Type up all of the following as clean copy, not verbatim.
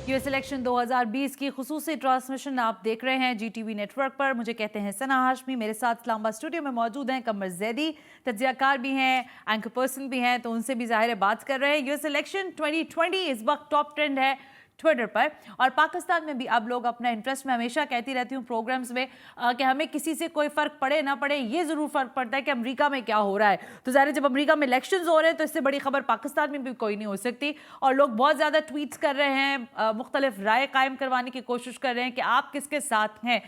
US election 2020 की खुसूसी transmission आप देख रहे हैं जीटीवी नेटवर्क पर। मुझे कहते हैं सना हाशमी, मेरे साथ इस्लामाबाद स्टूडियो में मौजूद हैं कमर जैदी, तज्जियाकार भी हैं, एंकर पर्सन भी हैं, तो उनसे भी जाहिर है बात कर रहे हैं। यूएस इलेक्शन 2020 इस वक्त टॉप ट्रेंड है ट्विटर पर, और पाकिस्तान में भी अब लोग अपना इंटरेस्ट, में हमेशा कहती रहती हूँ प्रोग्राम्स में कि हमें किसी से कोई फर्क पड़े ना पड़े, ये जरूर फर्क पड़ता है कि अमेरिका में क्या हो रहा है। तो ज़ाहिर जब अमेरिका में इलेक्शंस हो रहे हैं तो इससे बड़ी खबर पाकिस्तान में भी कोई नहीं हो सकती, और लोग बहुत ज़्यादा ट्वीट्स कर रहे हैं, मुख्तलिफ राय कायम करवाने की कोशिश कर रहे हैं कि आप किसके साथ हैं।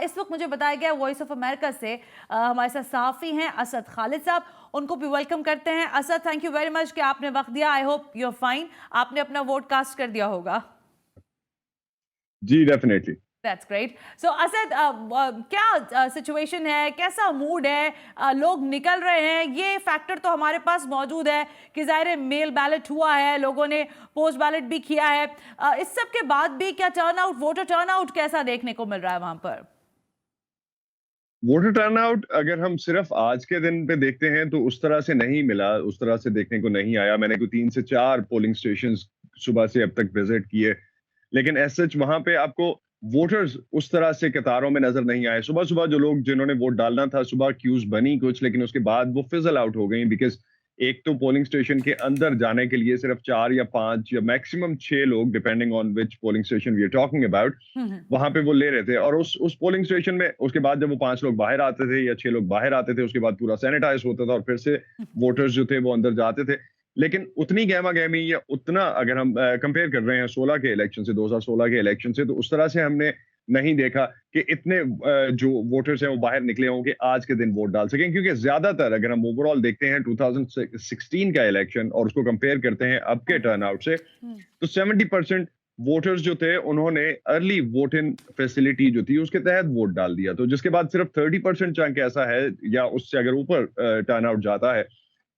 इस वक्त मुझे बताया गया वॉइस ऑफ अमेरिका से हमारे साथ सहाफ़ी हैं असद खालिद साहब, उनको भी वेलकम करते हैं। Asad, thank you very much कि आपने वक्त दिया। I hope you are fine, आपने अपना वोट कास्ट कर दिया होगा। जी definitely. That's great. So Asad, क्या सिचुएशन है, कैसा मूड है, लोग निकल रहे हैं? ये फैक्टर तो हमारे पास मौजूद है कि ज़ाहिर है मेल बैलेट हुआ है, लोगों ने पोस्ट बैलेट भी किया है, इस सब के बाद भी क्या टर्नआउट, वोटर टर्नआउट कैसा देखने को मिल रहा है वहां पर? वोटर टर्नआउट अगर हम सिर्फ आज के दिन पे देखते हैं तो उस तरह से नहीं मिला, उस तरह से देखने को नहीं आया। मैंने कोई 3 से 4 पोलिंग स्टेशंस सुबह से अब तक विजिट किए, लेकिन एज सच वहां पे आपको वोटर्स उस तरह से कतारों में नजर नहीं आए। सुबह सुबह जो लोग जिन्होंने वोट डालना था, सुबह क्यूज बनी कुछ, लेकिन उसके बाद वो फिजल आउट हो गई, बिकॉज एक तो पोलिंग स्टेशन के अंदर जाने के लिए सिर्फ 4 या 5 या मैक्सिमम 6 लोग, depending on which polling station we are talking about, वहां पे वो ले रहे थे। और उस पोलिंग स्टेशन में उसके बाद जब वो 5 लोग बाहर आते थे या 6 लोग बाहर आते थे, उसके बाद पूरा सैनिटाइज होता था और फिर से वोटर्स जो थे वो अंदर जाते थे। लेकिन उतनी गहमा गहमी या उतना अगर हम कंपेयर कर रहे हैं 16 के इलेक्शन से, 2016 के इलेक्शन से, तो उस तरह से हमने नहीं देखा कि इतने जो वोटर्स हैं वो बाहर निकले हों कि आज के दिन वोट डाल सकें। क्योंकि ज्यादातर अगर हम ओवरऑल देखते हैं 2016 का इलेक्शन और उसको कंपेयर करते हैं अब के टर्नआउट से, तो 70% वोटर्स जो थे उन्होंने अर्ली वोट इन फैसिलिटी जो थी उसके तहत वोट डाल दिया। तो जिसके बाद सिर्फ 30% चंक ऐसा है या उससे अगर ऊपर टर्नआउट जाता है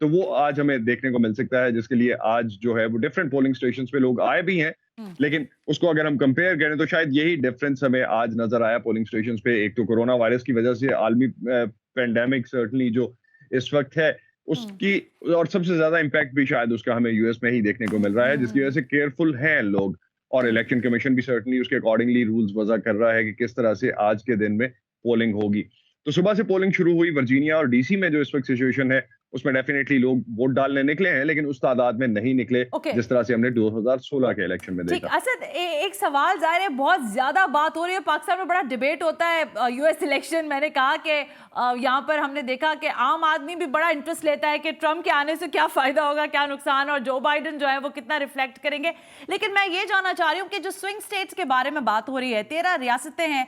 तो वो आज हमें देखने को मिल सकता है, जिसके लिए आज जो है वो डिफरेंट पोलिंग स्टेशंस पे लोग आए भी हैं। लेकिन उसको अगर हम कंपेयर करें तो शायद यही डिफरेंस हमें आज नजर आया पोलिंग स्टेशंस पे। एक तो कोरोना वायरस की वजह से आलमी पेंडेमिक सर्टनली जो इस वक्त है उसकी, और सबसे ज्यादा इम्पैक्ट भी शायद उसका हमें यूएस में ही देखने को मिल रहा है, जिसकी वजह से केयरफुल हैं लोग। और इलेक्शन कमीशन भी सर्टनली उसके अकॉर्डिंगली रूल्स वजह कर रहा है कि किस तरह से आज के दिन में पोलिंग होगी। तो सुबह से पोलिंग शुरू हुई वर्जीनिया और डीसी में। जो इस वक्त सिचुएशन है उसमें डेफिनेटली लोग वोट डालने निकले हैं, लेकिन उस तादाद में नहीं निकले जिस तरह से हमने 2016 के इलेक्शन में देखा। असद, एक सवाल जाहिर है, बहुत ज्यादा बात हो रही है पाकिस्तान में, बड़ा डिबेट होता है यूएस इलेक्शन। मैंने कहा कि यहाँ पर हमने देखा कि आम आदमी भी बड़ा इंटरेस्ट लेता है कि ट्रंप के आने से क्या फायदा होगा, क्या नुकसान, और जो बाइडन जो है वो कितना रिफ्लेक्ट करेंगे। लेकिन मैं ये जानना चाह रही हूँ कि जो स्विंग स्टेट्स के बारे में बात हो रही है, 13 रियासतें हैं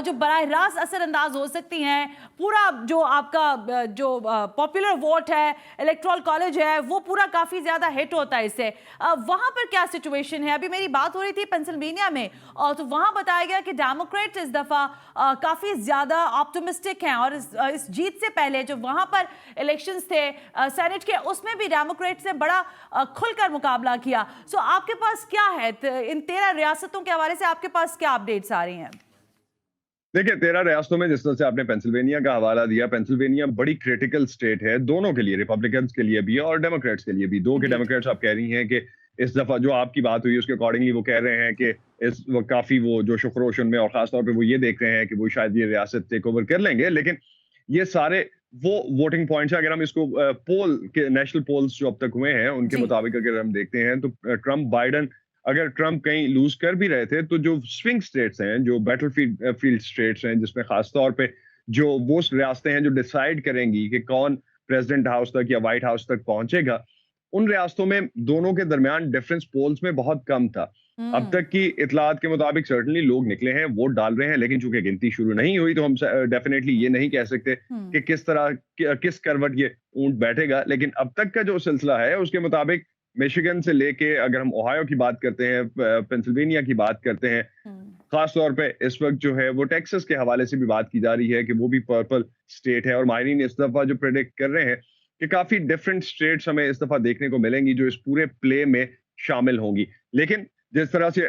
जो बराह रास्त असरअंदाज हो सकती हैं। पूरा जो आपका जो पॉपुलर वोट है, इलेक्टोरल कॉलेज है, वो पूरा काफी ज्यादा हिट होता है इससे। वहां पर क्या सिचुएशन है? अभी मेरी बात हो रही थी पेंसिल्वेनिया में, तो वहां बताया गया कि डेमोक्रेट्स इस दफा काफी ज्यादा ऑप्टिमिस्टिक हैं, और इस जीत से पहले जो वहां पर इलेक्शंस थे सेनेट के, उसमें भी डेमोक्रेट्स ने बड़ा खुलकर मुकाबला किया। सो आपके पास क्या है इन 13 रियासतों के हवाले से, आपके पास क्या अपडेट्स आ रही हैं? देखिए, 13 रियासतों में जिस तरह से आपने पेंसिल्वेनिया का हवाला दिया, पेंसिल्वेनिया बड़ी क्रिटिकल स्टेट है दोनों के लिए, रिपब्लिकन्स के लिए भी और डेमोक्रेट्स के लिए भी। दो के डेमोक्रेट्स आप कह रही हैं कि इस दफा जो आपकी बात हुई उसके अकॉर्डिंगली वो कह रहे हैं कि इस वक्त काफी वो जो शुक्र उनमें, और खासतौर पर वो ये देख रहे हैं कि वो शायद ये रियासत टेक ओवर कर लेंगे। लेकिन ये सारे वो वोटिंग पॉइंट्स है। अगर हम इसको पोल के, नेशनल पोल्स जो अब तक हुए हैं उनके मुताबिक अगर हम देखते हैं तो ट्रंप बाइडन, अगर ट्रंप कहीं लूज कर भी रहे थे तो जो स्विंग स्टेट्स हैं, जो बैटलफील्ड फील्ड स्टेट्स हैं, जिसमें खासतौर पे जो वो रियासतें हैं जो डिसाइड करेंगी कि कौन प्रेसिडेंट हाउस तक या व्हाइट हाउस तक पहुंचेगा, उन रियासतों में दोनों के दरमियान डिफरेंस पोल्स में बहुत कम था। अब तक की इतलात के मुताबिक सर्टनली लोग निकले हैं, वोट डाल रहे हैं, लेकिन चूंकि गिनती शुरू नहीं हुई तो हम डेफिनेटली ये नहीं कह सकते कि किस करवट ये ऊंट बैठेगा। लेकिन अब तक का जो सिलसिला है उसके मुताबिक मिशिगन से लेके, अगर हम ओहायो की बात करते हैं, पेंसिल्वेनिया की बात करते हैं, खास तौर पे इस वक्त जो है वो टेक्सास के हवाले से भी बात की जा रही है कि वो भी पर्पल स्टेट है। और माहिरीन इस दफा जो प्रेडिक्ट कर रहे हैं कि काफी डिफरेंट स्टेट्स हमें इस दफा देखने को मिलेंगी जो इस पूरे प्ले में शामिल होंगी। लेकिन जिस तरह से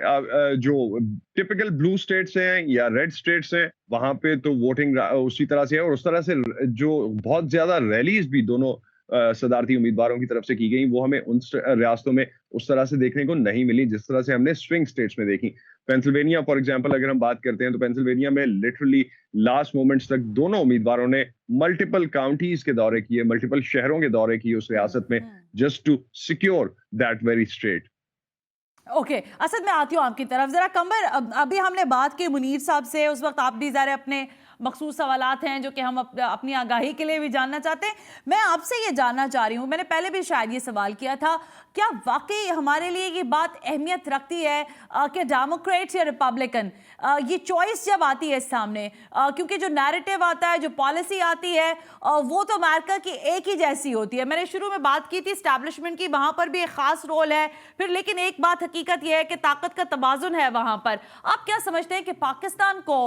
जो टिपिकल ब्लू स्टेट्स हैं या रेड स्टेट्स हैं, वहां पे तो वोटिंग उसी तरह से है। और उस तरह से जो बहुत ज्यादा रैलीज भी दोनों सदारती उम्मीदवारों की तरफ से की गई, वो हमें उन रियासतों में उस तरह से देखने को नहीं मिली जिस तरह से हमने स्विंग स्टेट्स में देखी। पेंसिल्वेनिया फॉर एग्जांपल अगर हम बात करते हैं तो पेंसिल्वेनिया में लिटरली लास्ट मोमेंट्स तक दोनों उम्मीदवारों ने मल्टीपल काउंटीज के दौरे किए, मल्टीपल शहरों के दौरे किए उस रियासत में, just to secure that very state. Okay Asad, मैं आती हूँ आपकी तरफ जरा। कंवर, अभी हमने बात की मुनीर साहब से, उस वक्त आप भी ज़रा अपने मखसूस सवालात हैं जो कि हम अपनी आगाही के लिए भी जानना चाहते हैं। मैं आपसे ये जानना चाह रही हूँ, मैंने पहले भी शायद ये सवाल किया था, क्या वाकई हमारे लिए ये बात अहमियत रखती है कि डेमोक्रेट्स या रिपब्लिकन, ये चॉइस जब आती है सामने, क्योंकि जो नैरेटिव आता है, जो पॉलिसी आती है, वो तो अमेरिका की एक ही जैसी होती है। मैंने शुरू में बात की थी एस्टैब्लिशमेंट की, वहाँ पर भी एक खास रोल है फिर, लेकिन एक बात हकीकत यह है कि ताकत का तवाजुन है वहाँ पर। आप क्या समझते हैं कि पाकिस्तान को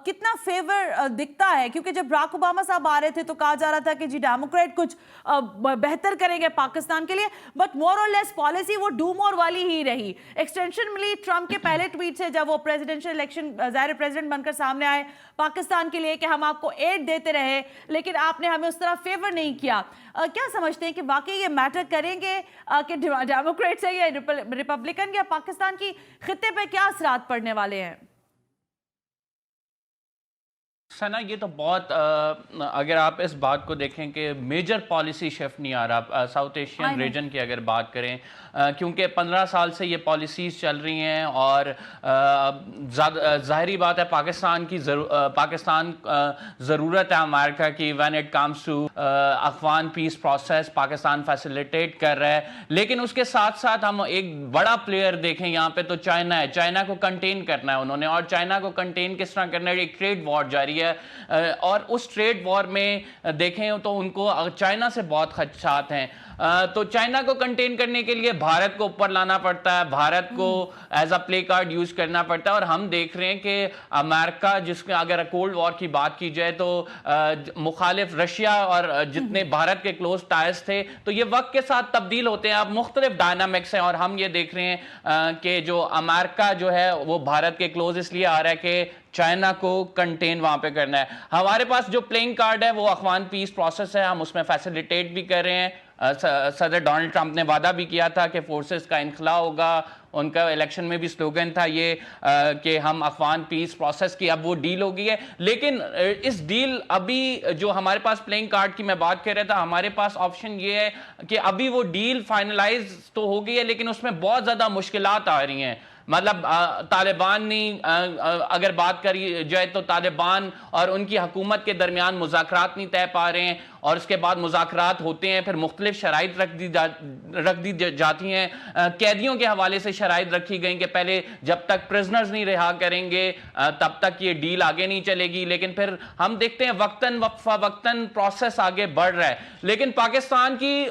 कितना फेवर दिखता है? क्योंकि जब बराक ओबामा साहब आ रहे थे तो कहा जा रहा था कि जी डेमोक्रेट कुछ बेहतर करेंगे पाकिस्तान के लिए, बट मोर और लेस पॉलिसी वो डू मोर वाली ही रही। एक्सटेंशन मिली ट्रंप के पहले ट्वीट से जब वो प्रेसिडेंशियल इलेक्शन ज़ाहिर प्रेसिडेंट बनकर सामने आए पाकिस्तान के लिए कि हम आपको एड देते रहे, लेकिन आपने हमें उस तरह फेवर नहीं किया। क्या समझते हैं कि वाकई ये मैटर करेंगे कि डेमोक्रेट्स है या रिपब्लिकन, या पाकिस्तान की खित्ते पे क्या असरात पड़ने वाले हैं? सना, ये तो बहुत अगर आप इस बात को देखें कि मेजर पॉलिसी शिफ्ट नहीं आ रहा साउथ एशियन रीजन की अगर बात करें, क्योंकि 15 साल से ये पॉलिसीज़ चल रही हैं और ज़ाहिरी बात है पाकिस्तान ज़रूरत है अमेरिका की when it comes to Afghan peace process. Pakistan facilitate कर रहा है, लेकिन उसके साथ साथ हम एक बड़ा प्लेयर देखें यहाँ पे तो चाइना है। चाइना को कंटेन करना है उन्होंने, और चाइना को कंटेन किस तरह करना है? एक ट्रेड वॉर जारी है और उस ट्रेड वॉर में देखें तो उनको चाइना से बहुत खदशात हैं। तो चाइना को कंटेन करने के लिए भारत को ऊपर लाना पड़ता है, भारत को as a play card use करना पड़ता है। और हम देख रहे हैं कि अमेरिका, जिसके अगर कोल्ड वॉर की बात की जाए तो मुखालिफ रशिया और जितने भारत के क्लोज टायर्स थे, तो ये वक्त के साथ तब्दील होते हैं। अब मुख्तलिफ डायनामिक्स हैं और हम ये देख रहे हैं कि जो अमेरिका जो है वो भारत के क्लोज इसलिए आ रहा है कि चाइना को कंटेन वहां पे करना है। हमारे पास जो प्लेइंग कार्ड है वो अफगान पीस प्रोसेस है, हम उसमें फैसिलिटेट भी कर रहे हैं। सदर डोनाल्ड ट्रंप ने वादा भी किया था कि फोर्सेस का इनखला होगा, उनका इलेक्शन में भी स्लोगन था ये कि हम अफगान पीस प्रोसेस की। अब वो डील हो गई है, लेकिन इस डील अभी जो हमारे पास प्लेइंग कार्ड की मैं बात कर रहा था, हमारे पास ऑप्शन ये है कि अभी वो डील फाइनलाइज तो हो गई है लेकिन उसमें बहुत ज़्यादा मुश्किलात आ रही हैं। मतलब तालिबान नहीं अगर बात करी जाए तो तालिबान और उनकी हुकूमत के दरमियान मुज़ाकरात नहीं तय पा रहे हैं, और उसके बाद मुज़ाकरात होते हैं फिर मुख्तलिफ शराइत रख दी जाती हैं। कैदियों के हवाले से शराइत रखी गई कि पहले जब तक प्रिजनर्स नहीं रिहा करेंगे तब तक ये डील आगे नहीं चलेगी। लेकिन फिर हम देखते हैं वक्तन वक्फा वक्तन प्रोसेस आगे बढ़ रहा है, लेकिन पाकिस्तान की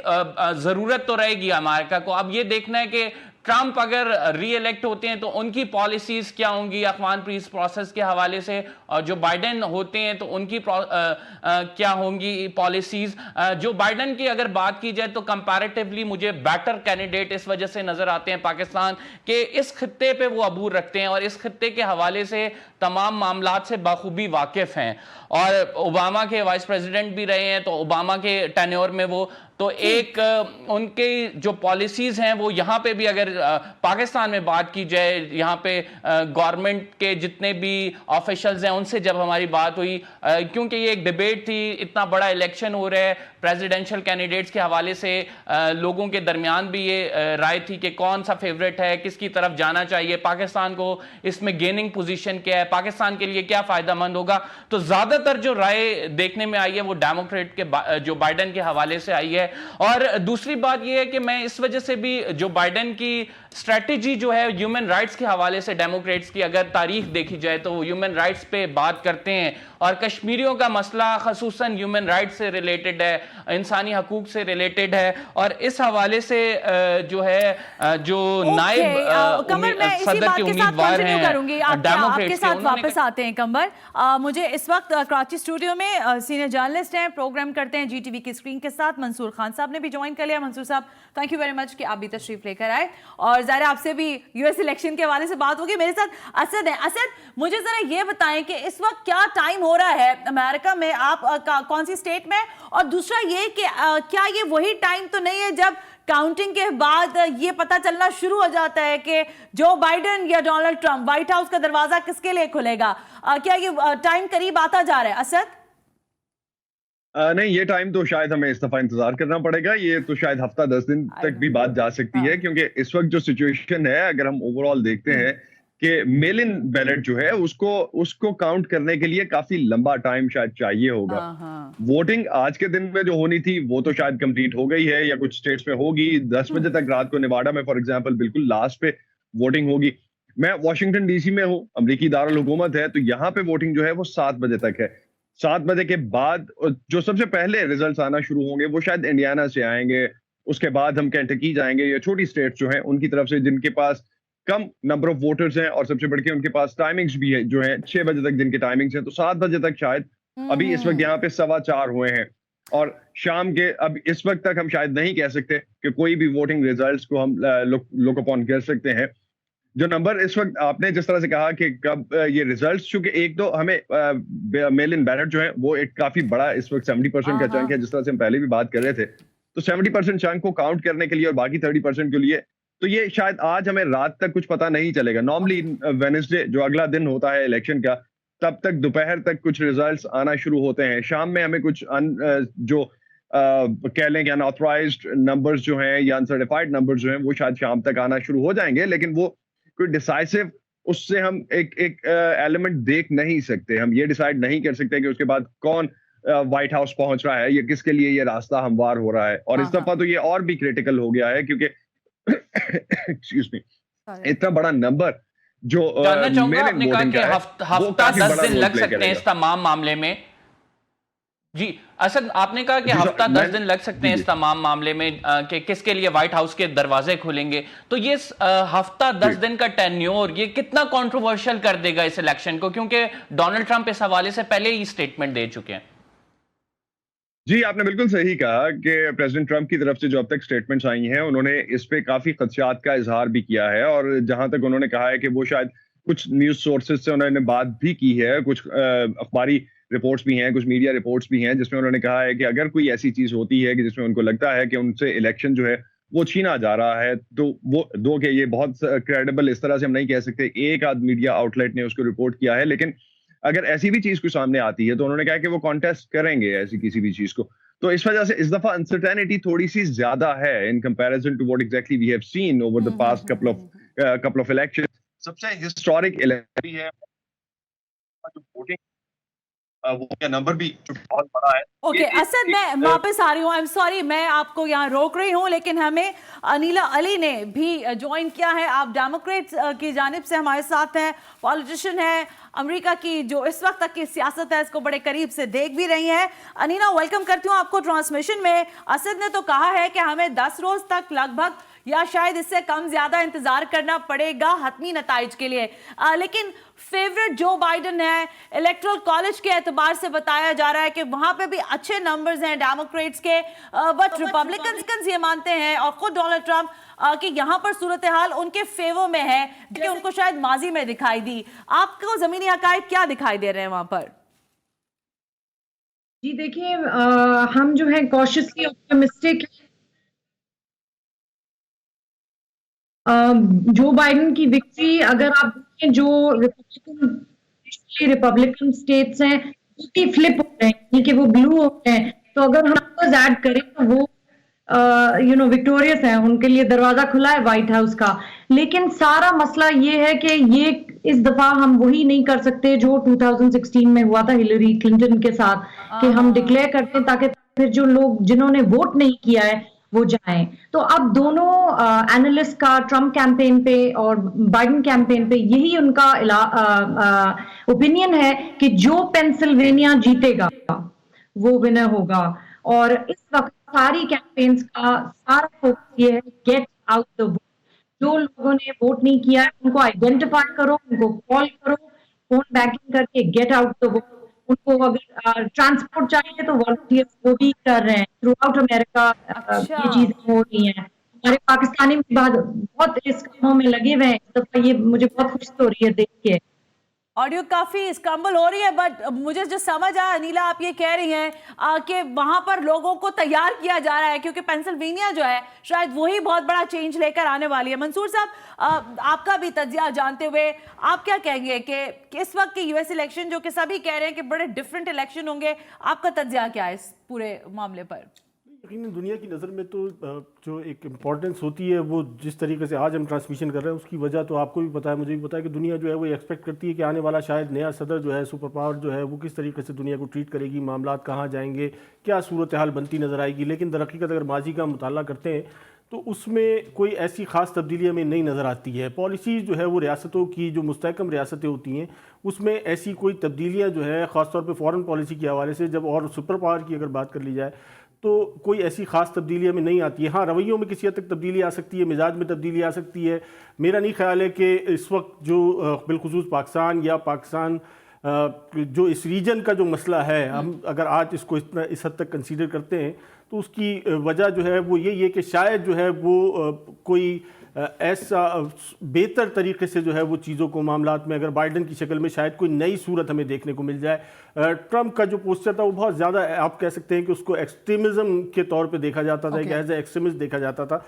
ज़रूरत तो रहेगी अमेरिका को। अब ये देखना है कि ट्रंप अगर री इलेक्ट होते हैं तो उनकी पॉलिसीज क्या होंगी अफगान पीस प्रोसेस के हवाले से, और जो बाइडेन होते हैं तो उनकी क्या होंगी पॉलिसीज। जो बाइडेन की अगर बात की जाए तो कंपैरेटिवली मुझे बेटर कैंडिडेट इस वजह से नजर आते हैं पाकिस्तान के इस खित्ते पे वो अबूर रखते हैं और इस खित्ते के हवाले से तमाम मामलात से बाखूबी वाकिफ हैं, और ओबामा के वाइस प्रेसिडेंट भी रहे हैं, तो ओबामा के टेन्योर में वो तो एक उनके जो पॉलिसीज हैं वो यहाँ पे भी अगर पाकिस्तान में बात की जाए, यहाँ पे गवर्नमेंट के जितने भी ऑफिशियल्स हैं उनसे जब हमारी बात हुई, क्योंकि ये एक डिबेट थी, इतना बड़ा इलेक्शन हो रहा है, प्रेसिडेंशियल कैंडिडेट्स के हवाले से लोगों के दरमियान भी ये राय थी कि कौन सा फेवरेट है, किसकी तरफ जाना चाहिए, पाकिस्तान को इसमें गेनिंग पोजीशन क्या है, पाकिस्तान के लिए क्या फायदेमंद होगा। तो ज्यादातर जो राय देखने में आई है वो डेमोक्रेट के जो बाइडेन के हवाले से आई है। और दूसरी बात यह है कि मैं इस वजह से भी जो बाइडेन की स्ट्रेटेजी जो है ह्यूमन राइट्स के हवाले से, डेमोक्रेट्स की अगर तारीख देखी जाए तो वो ह्यूमन राइट्स पे बात करते हैं, और कश्मीरियों का मसला खसूसन ह्यूमन राइट्स से रिलेटेड है, इंसानी हकूक से रिलेटेड है, और इस हवाले से जो है जो नायब सदर के उम्मीदवार हैं आपके साथ वापस आते हैं। कंवर, मुझे इस वक्त कराची स्टूडियो में सीनियर जर्नलिस्ट हैं, प्रोग्राम करते हैं GTV की स्क्रीन के साथ, मंसूर खान साहब ने भी ज्वाइन कर लिया। मंसूर साहब, थैंक यू वेरी मच कि आप भी तशरीफ लेकर आए। और और ज़ाहिर है आपसे भी यूएस इलेक्शन के हवाले से बात होगी। मेरे साथ असद है। असद, मुझे जरा ये बताएं कि इस वक्त क्या टाइम हो रहा है अमेरिका में, आप कौन सी स्टेट में, और दूसरा ये कि क्या ये वही टाइम तो नहीं है जब काउंटिंग के बाद ये पता चलना शुरू हो जाता है कि जो बाइडेन या डोनाल्ड ट्रंप, व्हाइट हाउस का दरवाजा किसके लिए खुलेगा? क्या ये टाइम करीब आता जा रहा है असद? नहीं, ये टाइम तो शायद हमें इस दफा इंतजार करना पड़ेगा। ये तो शायद हफ्ता 10 दिन तक भी बात जा सकती है, क्योंकि इस वक्त जो सिचुएशन है, अगर हम ओवरऑल देखते हैं कि मेल इन बैलेट जो है उसको काउंट करने के लिए काफी लंबा टाइम शायद चाहिए होगा। वोटिंग आज के दिन में जो होनी थी वो तो शायद कंप्लीट हो गई है, या कुछ स्टेट्स में होगी। 10 बजे तक रात को नेवाडा में फॉर एग्जांपल बिल्कुल लास्ट पे वोटिंग होगी। मैं वॉशिंगटन डीसी में हूँ, अमरीकी दारुल हुकूमत है, तो यहाँ पे वोटिंग जो है वो 7 बजे तक है। 7 बजे के बाद जो सबसे पहले रिजल्ट्स आना शुरू होंगे वो शायद इंडियाना से आएंगे, उसके बाद हम केंटकी जाएंगे, या छोटी स्टेट्स जो हैं उनकी तरफ से जिनके पास कम नंबर ऑफ वोटर्स हैं, और सबसे बढ़ के उनके पास टाइमिंग्स भी है जो है 6 बजे तक जिनके टाइमिंग्स हैं, तो 7 बजे तक शायद। अभी इस वक्त यहाँ पे 4:15 हुए हैं, और शाम के अब इस वक्त तक हम शायद नहीं कह सकते कि कोई भी वोटिंग रिजल्ट्स को हम लुक अपॉन कर सकते हैं। जो नंबर इस वक्त आपने जिस तरह से कहा कि कब ये रिजल्ट्स, चूंकि एक तो हमें मेल इन बैलेट जो है वो एक काफी बड़ा इस वक्त 70% का चंक है, जिस तरह से हम पहले भी बात कर रहे थे, तो 70% चंक को काउंट करने के लिए और बाकी 30% के लिए, तो ये शायद आज हमें रात तक कुछ पता नहीं चलेगा। नॉर्मली वेडनेसडे जो अगला दिन होता है इलेक्शन का, तब तक दोपहर तक कुछ रिजल्ट्स आना शुरू होते हैं। शाम में हमें कुछ जो कह लें कि अनऑथराइज्ड नंबर्स जो हैं या अनसर्टिफाइड नंबर्स जो हैं वो शायद शाम तक आना शुरू हो जाएंगे, लेकिन वो कोई डिसाइसिव उससे हम एक एलिमेंट देख नहीं सकते। हम ये डिसाइड नहीं कर सकते कि उसके बाद कौन व्हाइट हाउस पहुंच रहा है या किसके लिए ये रास्ता हमवार हो रहा है। और इस दफा तो ये और भी क्रिटिकल हो गया है, क्योंकि एक्सक्यूज मी, इतना बड़ा नंबर जो जानना चाहूंगा, आपने कहा कि हफ्ता 10 दिन लग सकते हैं इस तमाम मामले में। जी असद, आपने कहा कि हफ्ता 10 दिन लग सकते हैं इस तमाम मामले में कि किसके लिए व्हाइट हाउस के दरवाजे खुलेंगे, तो ये हफ्ता 10 दिन का टेन्योर ये कितना कंट्रोवर्शियल कर देगा इस इलेक्शन को, क्योंकि डोनाल्ड ट्रंप इस हवाले से पहले ही स्टेटमेंट दे चुके हैं। जी, आपने बिल्कुल सही कहा कि प्रेसिडेंट ट्रंप की तरफ से जो अब तक स्टेटमेंट्स आई हैं उन्होंने इस पे काफी खदशात का इजहार भी किया है, और जहां तक उन्होंने कहा है कि वो शायद कुछ न्यूज सोर्सेज से उन्होंने बात भी की है, कुछ अखबारी रिपोर्ट्स भी हैं, कुछ मीडिया रिपोर्ट्स भी हैं, जिसमें उन्होंने कहा है कि अगर कोई ऐसी चीज होती है कि जिसमें उनको लगता है कि उनसे इलेक्शन जो है वो छीना जा रहा है, तो वो दो के ये बहुत क्रेडिबल इस तरह से हम नहीं कह सकते, एक आध मीडिया आउटलेट ने उसको रिपोर्ट किया है, लेकिन अगर ऐसी भी चीज कोई सामने आती है तो उन्होंने कहा कि वो कॉन्टेस्ट करेंगे ऐसी किसी भी चीज को। तो इस वजह से इस दफा अनसर्टेनिटी थोड़ी सी ज्यादा है in comparison to what exactly we have seen over the past couple of election. सबसे हिस्टोरिक इलेक्शन है, जो वोटिंग वो का नंबर भी बहुत बड़ा है। ओके असद, मैं वापस आ रही हूँ, आई एम सॉरी मैं आपको यहाँ रोक रही हूँ, लेकिन हमें अनीला अली ने भी ज्वाइन किया है। आप डेमोक्रेट्स की जानिब से हमारे साथ हैं, पॉलिटिशियन है, अमेरिका की जो इस वक्त तक की सियासत है इसको बड़े करीब से देख भी रही हैं। अनीला, वेलकम करती हूँ आपको ट्रांसमिशन में। असद ने तो कहा है कि हमें 10 रोज तक लगभग या शायद इससे कम ज्यादा इंतजार करना पड़ेगा हतमी नताइज के लिए, लेकिन फेवरेट जो बाइडेन है, इलेक्टोरल कॉलेज के एतबार से बताया जा रहा है कि वहां पे भी अच्छे नंबर्स हैं डेमोक्रेट्स के, बट रिपब्लिकन्स ये मानते हैं और खुद डोनाल्ड ट्रंप कि यहाँ पर सूरत हाल उनके फेवर में है कि उनको शायद माजी में दिखाई दी। आपको जमीनी हकायक क्या दिखाई दे रहे हैं वहां पर? जी देखिए, हम जो है कॉशियसली ऑप्टिमिस्टिक, जो बाइडेन की विक्ट्री अगर आप देखें, जो रिपब्लिकन स्टेट्स हैं उसकी फ्लिप हो रहे हैं कि वो ब्लू हो रहे हैं, तो अगर हम नंबर्स ऐड करें तो वो विक्टोरियस है, उनके लिए दरवाजा खुला है व्हाइट हाउस का। लेकिन सारा मसला ये है कि ये इस दफा हम वही नहीं कर सकते जो 2016 में हुआ था हिलरी क्लिंटन के साथ, कि हम डिक्लेयर करते हैं ताकि फिर जो लोग जिन्होंने वोट नहीं किया है वो जाएं। तो अब दोनों एनालिस्ट का ट्रंप कैंपेन पे और बाइडेन कैंपेन पे यही उनका ओपिनियन है कि जो पेंसिल्वेनिया जीतेगा वो विनर होगा। और इस वक्त सारी कैंपेन्स का सारा फोकस ये है, गेट आउट द वोट। जो लोगों ने वोट नहीं किया है उनको आइडेंटिफाई करो, उनको कॉल करो, फोन बैंकिंग करके गेट आउट द वोट। उनको अगर ट्रांसपोर्ट चाहिए तो वॉलंटियर्स वो भी कर रहे हैं थ्रू आउट अमेरिका, ये चीजें हो रही हैं। हमारे पाकिस्तानी भी बहुत इस कामों में लगे हुए हैं इस दफा, ये मुझे बहुत खुशी हो रही है देख के। ऑडियो काफी स्क्रम्बल हो रही है, बट मुझे जो समझ आया अनिला, आप ये कह रही हैं कि वहां पर लोगों को तैयार किया जा रहा है, क्योंकि पेंसिल्वेनिया जो है शायद वही बहुत बड़ा चेंज लेकर आने वाली है। मंसूर साहब, आपका भी तजिया जानते हुए आप क्या कहेंगे कि इस वक्त की यूएस इलेक्शन, जो कि सभी कह रहे हैं कि बड़े डिफरेंट इलेक्शन होंगे, आपका तजिया क्या है इस पूरे मामले पर? यकीनन दुनिया की नज़र में तो जो एक इम्पॉर्टेंस होती है वो जिस तरीके से आज हम ट्रांसमिशन कर रहे हैं उसकी वजह तो आपको भी पता है, मुझे भी पता है कि दुनिया जो है वो एक्सपेक्ट करती है कि आने वाला शायद नया सदर जो है, सुपर पावर जो है, वो किस तरीके से दुनिया को ट्रीट करेगी, मामलात कहाँ जाएंगे, क्या सूरत हाल बनती नज़र आएगी। लेकिन दरअकीकत अगर माजी का मुताला करते हैं तो उसमें कोई ऐसी ख़ास तब्दीली हमें नहीं नज़र आती है। पॉलिसीज़ जो है वो रियासतों की, जो मुस्तहकम रियासतें होती हैं, उसमें ऐसी कोई तब्दीलियाँ जो है ख़ासतौर पर फ़ॉरेन पॉलिसी के हवाले से जब, और सुपर पावर की अगर बात कर ली जाए तो कोई ऐसी ख़ास तब्दीली में नहीं आती है। हाँ, रवैयों में किसी हद तक तब्दीली आ सकती है, मिजाज में तब्दीली आ सकती है। मेरा नहीं ख्याल है कि इस वक्त जो बिलखुसूस पाकिस्तान या पाकिस्तान जो इस रीजन का जो मसला है, हम अगर आज इसको इस हद तक कंसीडर करते हैं तो उसकी वजह जो है वो यही है कि शायद जो है वो कोई ऐसा बेहतर तरीके से जो है वो चीज़ों को मामलात में, अगर बाइडन की शक्ल में शायद कोई नई सूरत हमें देखने को मिल जाए। ट्रंप का जो पोस्टर था वो बहुत ज़्यादा, आप कह सकते हैं कि उसको एक्सट्रीमिज़म के तौर पे देखा जाता था, कि एज ए एक्सट्रीमिस्ट देखा जाता था।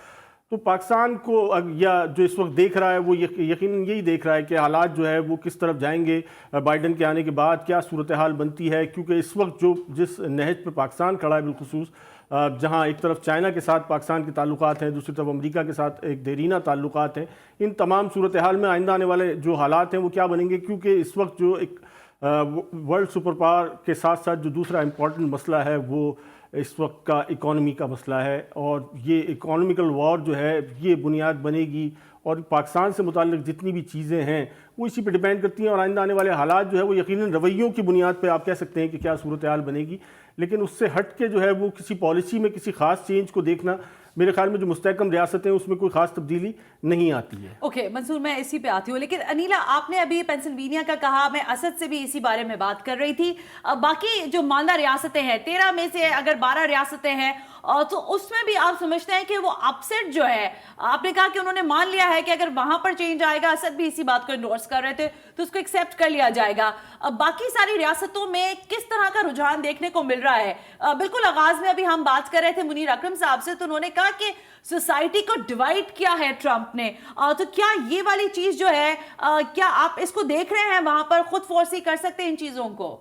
तो पाकिस्तान को या जो इस वक्त देख रहा है वो यकीनन यही देख रहा है कि हालात जो है वो किस तरफ जाएंगे बाइडन के आने के बाद, क्या सूरत हाल बनती है। क्योंकि इस वक्त जो जिस नहज पर पाकिस्तान खड़ा है बिलखुसूस, जहाँ एक तरफ चाइना के साथ पाकिस्तान के ताल्लुकात हैं, दूसरी तरफ अमेरिका के साथ एक देरीना ताल्लुकात हैं, इन तमाम सूरत हाल में आइंदा आने वाले जो हालात हैं वो क्या बनेंगे। क्योंकि इस वक्त जो एक वर्ल्ड सुपर पावर के साथ साथ जो दूसरा इम्पॉर्टेंट मसला है वो इस वक्त का इकॉनमी का मसला है, और ये इकोनॉमिकल वॉर जो है ये बुनियाद बनेगी, और पाकिस्तान से मुताल्लिक़ जितनी भी चीज़ें हैं वो इसी पे डिपेंड करती हैं। और आइंदा आने वाले हालात जो है वो यकीनन रवैयों की बुनियाद पे आप कह सकते हैं कि क्या सूरत हाल बनेगी। लेकिन उससे हट के जो है वो किसी पॉलिसी में किसी खास चेंज को देखना, मेरे ख्याल में जो मुस्तहकम रियासतें हैं उसमें कोई खास तब्दीली नहीं आती है। ओके मंसूर, मैं इसी पे आती हूँ, लेकिन अनिला आपने अभी पेंसिल्वेनिया का कहा, मैं असद से भी इसी बारे में बात कर रही थी। बाकी जो मानदा रियासतें हैं, 13 में से अगर 12 रियासतें हैं, तो उसमें भी आप समझते हैं कि वो अपसेट जो है, आपने कहा कि उन्होंने मान लिया है कि अगर वहां पर चेंज आएगा, असद भी इसी बात को एंडोर्स कर रहे थे, तो उसको एक्सेप्ट कर लिया जाएगा। बाकी सारी रियासतों में किस तरह का रुझान देखने को मिल रहा है? बिल्कुल आगाज में अभी हम बात कर रहे थे मुनीर अकरम साहब से, तो उन्होंने कहा कि सोसाइटी को डिवाइड किया है ट्रंप ने, तो क्या ये वाली चीज जो है, क्या आप इसको देख रहे हैं वहां पर, खुद फोर्सी कर सकते हैं इन चीजों को?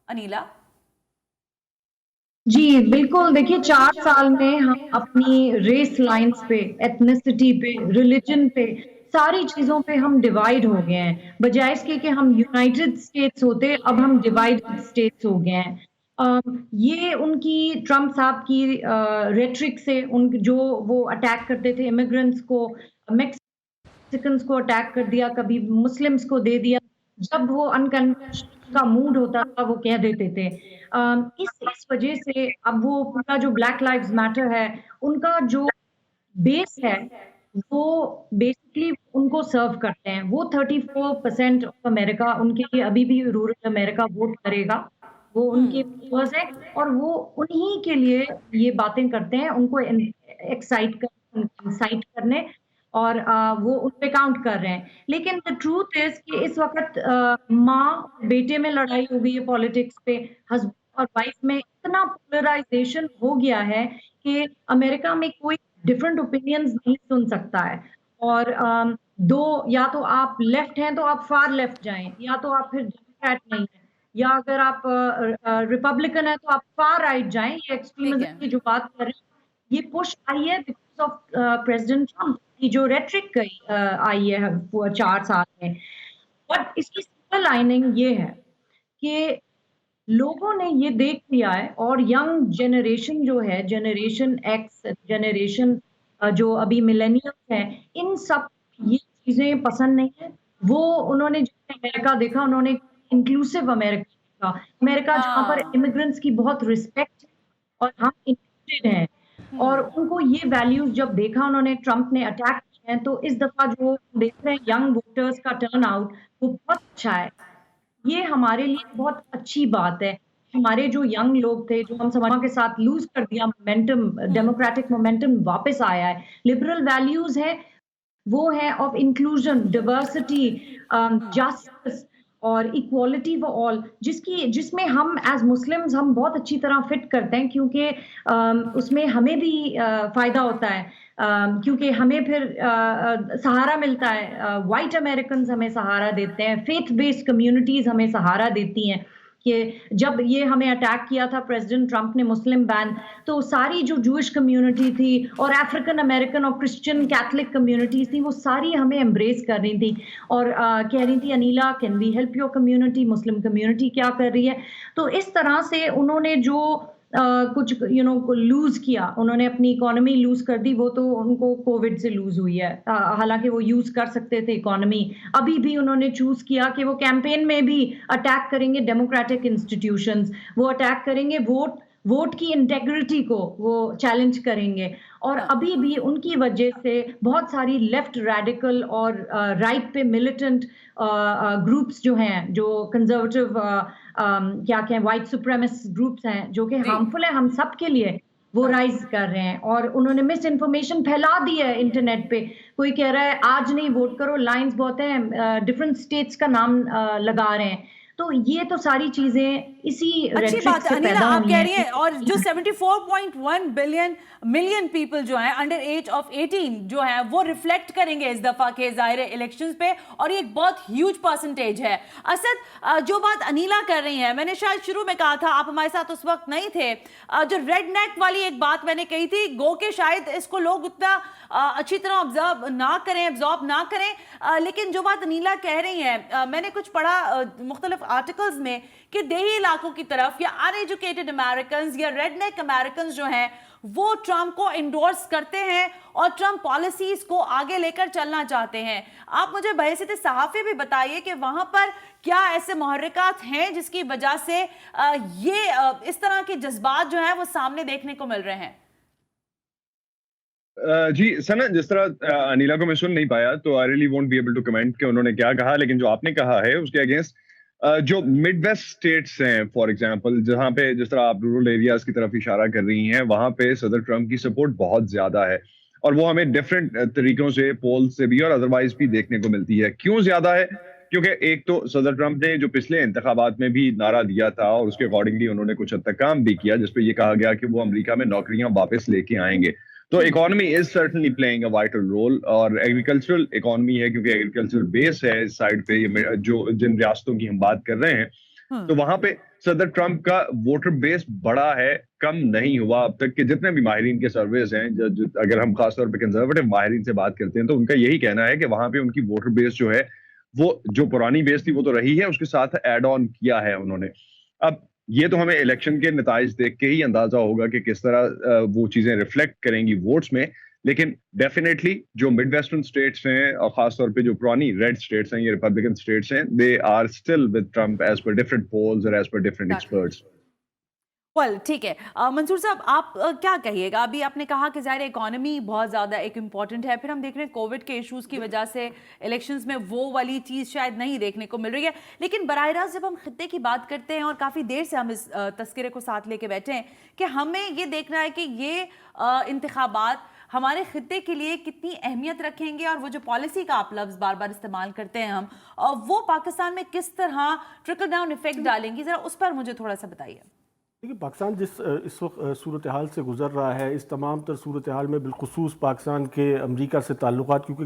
अनिला जी बिल्कुल, देखिए 4 साल में हम अपनी रेस लाइंस पे, एथनिसिटी पे, रिलीजन पे, सारी चीजों पे हम डिवाइड हो गए हैं। बजाय इसके कि हम यूनाइटेड स्टेट्स होते, अब हम डिवाइडेड स्टेट्स हो गए हैं। ये उनकी, ट्रंप साहब की रेट्रिक से, उन जो वो अटैक करते थे इमिग्रेंट्स को, मैक्सिकन्स को अटैक कर दिया, कभी मुस्लिम्स को दे दिया, जब वो अनकन्वेंशनल का मूड होता था वो कह देते थे। इस वजह से अब वो पूरा जो ब्लैक लाइव्स मैटर है, उनका जो बेस है वो बेसिकली उनको सर्व करते हैं। वो 34% ऑफ अमेरिका, उनके लिए अभी भी रूरल अमेरिका वोट करेगा, वो उनके व्यूअर्स हैं, और वो उन्हीं के लिए ये बातें करते हैं, उनको एक्साइट करने, और वो उन पे काउंट कर रहे हैं। लेकिन द ट्रूथ इज कि इस वक्त माँ बेटे में लड़ाई हो गई है पॉलिटिक्स पे, हस्बैंड और वाइफ में इतना पोलराइजेशन हो गया है कि अमेरिका में कोई डिफरेंट ओपिनियंस नहीं सुन सकता है। और दो, या तो आप लेफ्ट हैं तो आप फार लेफ्ट जाएं, या तो आप फिर डेमोक्रेट नहीं हैं, या अगर आप रिपब्लिकन है तो आप फार राइट जाएं। ये एक्सट्रीमिज्म की जो बात कर रहे हैं, ये पुश आई है बिकॉज ऑफ प्रेसिडेंट ट्रंप की जो रेट्रिक आई है 4 साल में। बट इसकी सिंपल लाइनिंग ये है कि लोगों ने ये देख लिया है, और यंग जनरेशन जो है, जनरेशन एक्स, जनरेशन जो अभी मिलेनियल्स हैं, इन सब ये चीजें पसंद नहीं है। वो उन्होंने जो अमेरिका देखा, उन्होंने इंक्लूसिव अमेरिका देखा, अमेरिका जहाँ पर इमिग्रेंट्स की बहुत रिस्पेक्ट और हम इंक्लूडेड हैं, और उनको ये वैल्यूज जब देखा, उन्होंने, ट्रंप ने अटैक किए हैं, तो इस दफा जो देख रहे हैं यंग वोटर्स का टर्न आउट, वो बहुत अच्छा है। ये हमारे लिए बहुत अच्छी बात है। हमारे जो यंग लोग थे, जो हम समाज के साथ लूज कर दिया मोमेंटम, डेमोक्रेटिक मोमेंटम वापस आया है। लिबरल वैल्यूज है, वो है ऑफ इंक्लूजन, डाइवर्सिटी, जस्टिस और इक्वालिटी फॉर ऑल, जिसमें हम एज मुस्लिम्स हम बहुत अच्छी तरह फिट करते हैं, क्योंकि उसमें हमें भी फायदा होता है, क्योंकि हमें फिर सहारा मिलता है। वाइट अमेरिकन हमें सहारा देते हैं, फेथ बेस्ड कम्युनिटीज हमें सहारा देती हैं। कि जब ये हमें अटैक किया था प्रेसिडेंट ट्रंप ने, मुस्लिम बैन, तो सारी जो जूइश कम्युनिटी थी और अफ्रीकन अमेरिकन और क्रिश्चियन कैथलिक कम्युनिटीज थी, वो सारी हमें एम्ब्रेस कर रही थी और कह रही थी Anila can we help your community, Muslim community क्या कर रही है। तो इस तरह से उन्होंने जो कुछ लूज किया, उन्होंने अपनी इकोनॉमी लूज कर दी, वो तो उनको कोविड से लूज हुई है। हालांकि वो यूज कर सकते थे इकोनॉमी, अभी भी उन्होंने चूज किया कि वो कैंपेन में भी अटैक करेंगे डेमोक्रेटिक इंस्टीट्यूशंस, वो अटैक करेंगे वोट की इंटेग्रिटी को वो चैलेंज करेंगे। और अभी भी उनकी वजह से बहुत सारी लेफ्ट रेडिकल और राइट पे मिलिटेंट ग्रुप्स जो हैं, जो कंजर्वेटिव क्या कहें वाइट सुप्रीमेसिस्ट ग्रुप्स हैं, जो कि हार्मफुल है हम सब के लिए, वो राइज कर रहे हैं। और उन्होंने मिस इन्फॉर्मेशन फैला दी है इंटरनेट पे। कोई कह रहा है आज नहीं वोट करो, लाइंस बहुत हैं, डिफरेंट स्टेट्स का नाम लगा रहे हैं। तो ये तो सारी चीजें इसी अच्छी बात है अनिला, आप कह रही हैं। और जो 74.1 मिलियन पीपल जो हैं अंडर एज ऑफ 18 जो है वो रिफ्लेक्ट करेंगे इस दफा के ज़ाहिर इलेक्शंस पे, और ये एक बहुत ह्यूज परसेंटेज है। असद, जो बात अनिला कर रही है, मैंने शायद शुरू में कहा था, आप हमारे साथ उस वक्त नहीं थे, जो रेड नेक वाली एक बात मैंने कही थी, गो के शायद इसको लोग उतना अच्छी तरह एब्जॉर्ब ना करें, लेकिन जो बात अनिला कह रही है, मैंने कुछ पढ़ा मुख्तलिफ आर्टिकल्स में कि देही इलाकों की तरफ या अनएजुकेटेड अमेरिकन या रेडनेक अमेरिकन जो हैं वो ट्रंप को इंडोर्स करते हैं और ट्रंप पॉलिसीज को आगे लेकर चलना चाहते हैं। आप मुझे बहैसियत सहाफ़ी भी बताइए कि वहां पर क्या ऐसे मुहर्रिकात हैं जिसकी वजह से ये इस तरह के जज्बात जो हैं वो सामने देखने को मिल रहे हैं। जी सना, जिस तरह अनिला को मैं सुन नहीं पाया तो I really won't be able to comment कि उन्होंने क्या कहा, लेकिन जो आपने कहा है उसके अगेंस्ट जो मिड वेस्ट स्टेट्स हैं फॉर एग्जांपल, जहां पे जिस तरह आप रूरल एरियाज की तरफ इशारा कर रही हैं, वहां पे सदर ट्रंप की सपोर्ट बहुत ज्यादा है और वो हमें डिफरेंट तरीकों से, पोल से भी और अदरवाइज भी देखने को मिलती है। क्यों ज्यादा है? क्योंकि एक तो सदर ट्रंप ने जो पिछले इंतखाबात में भी नारा दिया था और उसके अकॉर्डिंगली उन्होंने कुछ हद तक काम भी किया, जिसपे ये कहा गया कि वो अमेरिका में नौकरियां वापस लेके आएंगे। तो economy is certainly playing a vital role, और एग्रीकल्चरल इकोनॉमी है क्योंकि एग्रीकल्चरल बेस है इस साइड पे, जो जिन रियासतों की हम बात कर रहे हैं, तो वहां पे सदर ट्रंप का वोटर बेस बड़ा है, कम नहीं हुआ अब तक के। जितने भी माहिरीन के सर्वेज हैं, अगर हम खासतौर पे कंजर्वेटिव माहिरीन से बात करते हैं, तो उनका यही कहना है कि वहां पे उनकी वोटर बेस जो है वो जो पुरानी बेस थी वो तो रही है, उसके साथ एड ऑन किया है उन्होंने। अब ये तो हमें इलेक्शन के नताइज देख के ही अंदाजा होगा कि किस तरह वो चीजें रिफ्लेक्ट करेंगी वोट्स में, लेकिन डेफिनेटली जो मिड वेस्टर्न स्टेट्स हैं और खासतौर पे जो पुरानी रेड स्टेट्स हैं, ये रिपब्लिकन स्टेट्स हैं, they are still with Trump as per different polls और एज पर डिफरेंट एक्सपर्ट्स। ठीक है, मंसूर साहब आप क्या कहिएगा? अभी आपने कहा कि ज़ाहिर इकोनॉमी बहुत ज़्यादा एक इम्पॉर्टेंट है, फिर हम देख रहे हैं कोविड के इश्यूज की वजह से इलेक्शंस में वो वाली चीज़ शायद नहीं देखने को मिल रही है, लेकिन बराह रास्त जब हम खित्ते की बात करते हैं और काफ़ी देर से हम इस तस्करे को साथ लेके बैठे हैं कि हमें ये देखना है कि ये इंतखाबात हमारे खित्ते के लिए कितनी अहमियत रखेंगे और वो जो पॉलिसी का आप लफ्ज़ बार बार इस्तेमाल करते हैं हम, वो पाकिस्तान में किस तरह ट्रिकल डाउन इफेक्ट डालेंगी, ज़रा उस पर मुझे थोड़ा सा बताइए। देखिए, पाकिस्तान इस वक्त सूरत हाल से गुजर रहा है, इस तमाम तर सूरत हाल में बिलखुसूस पाकिस्तान के अमरीका से ताल्लुकात, क्योंकि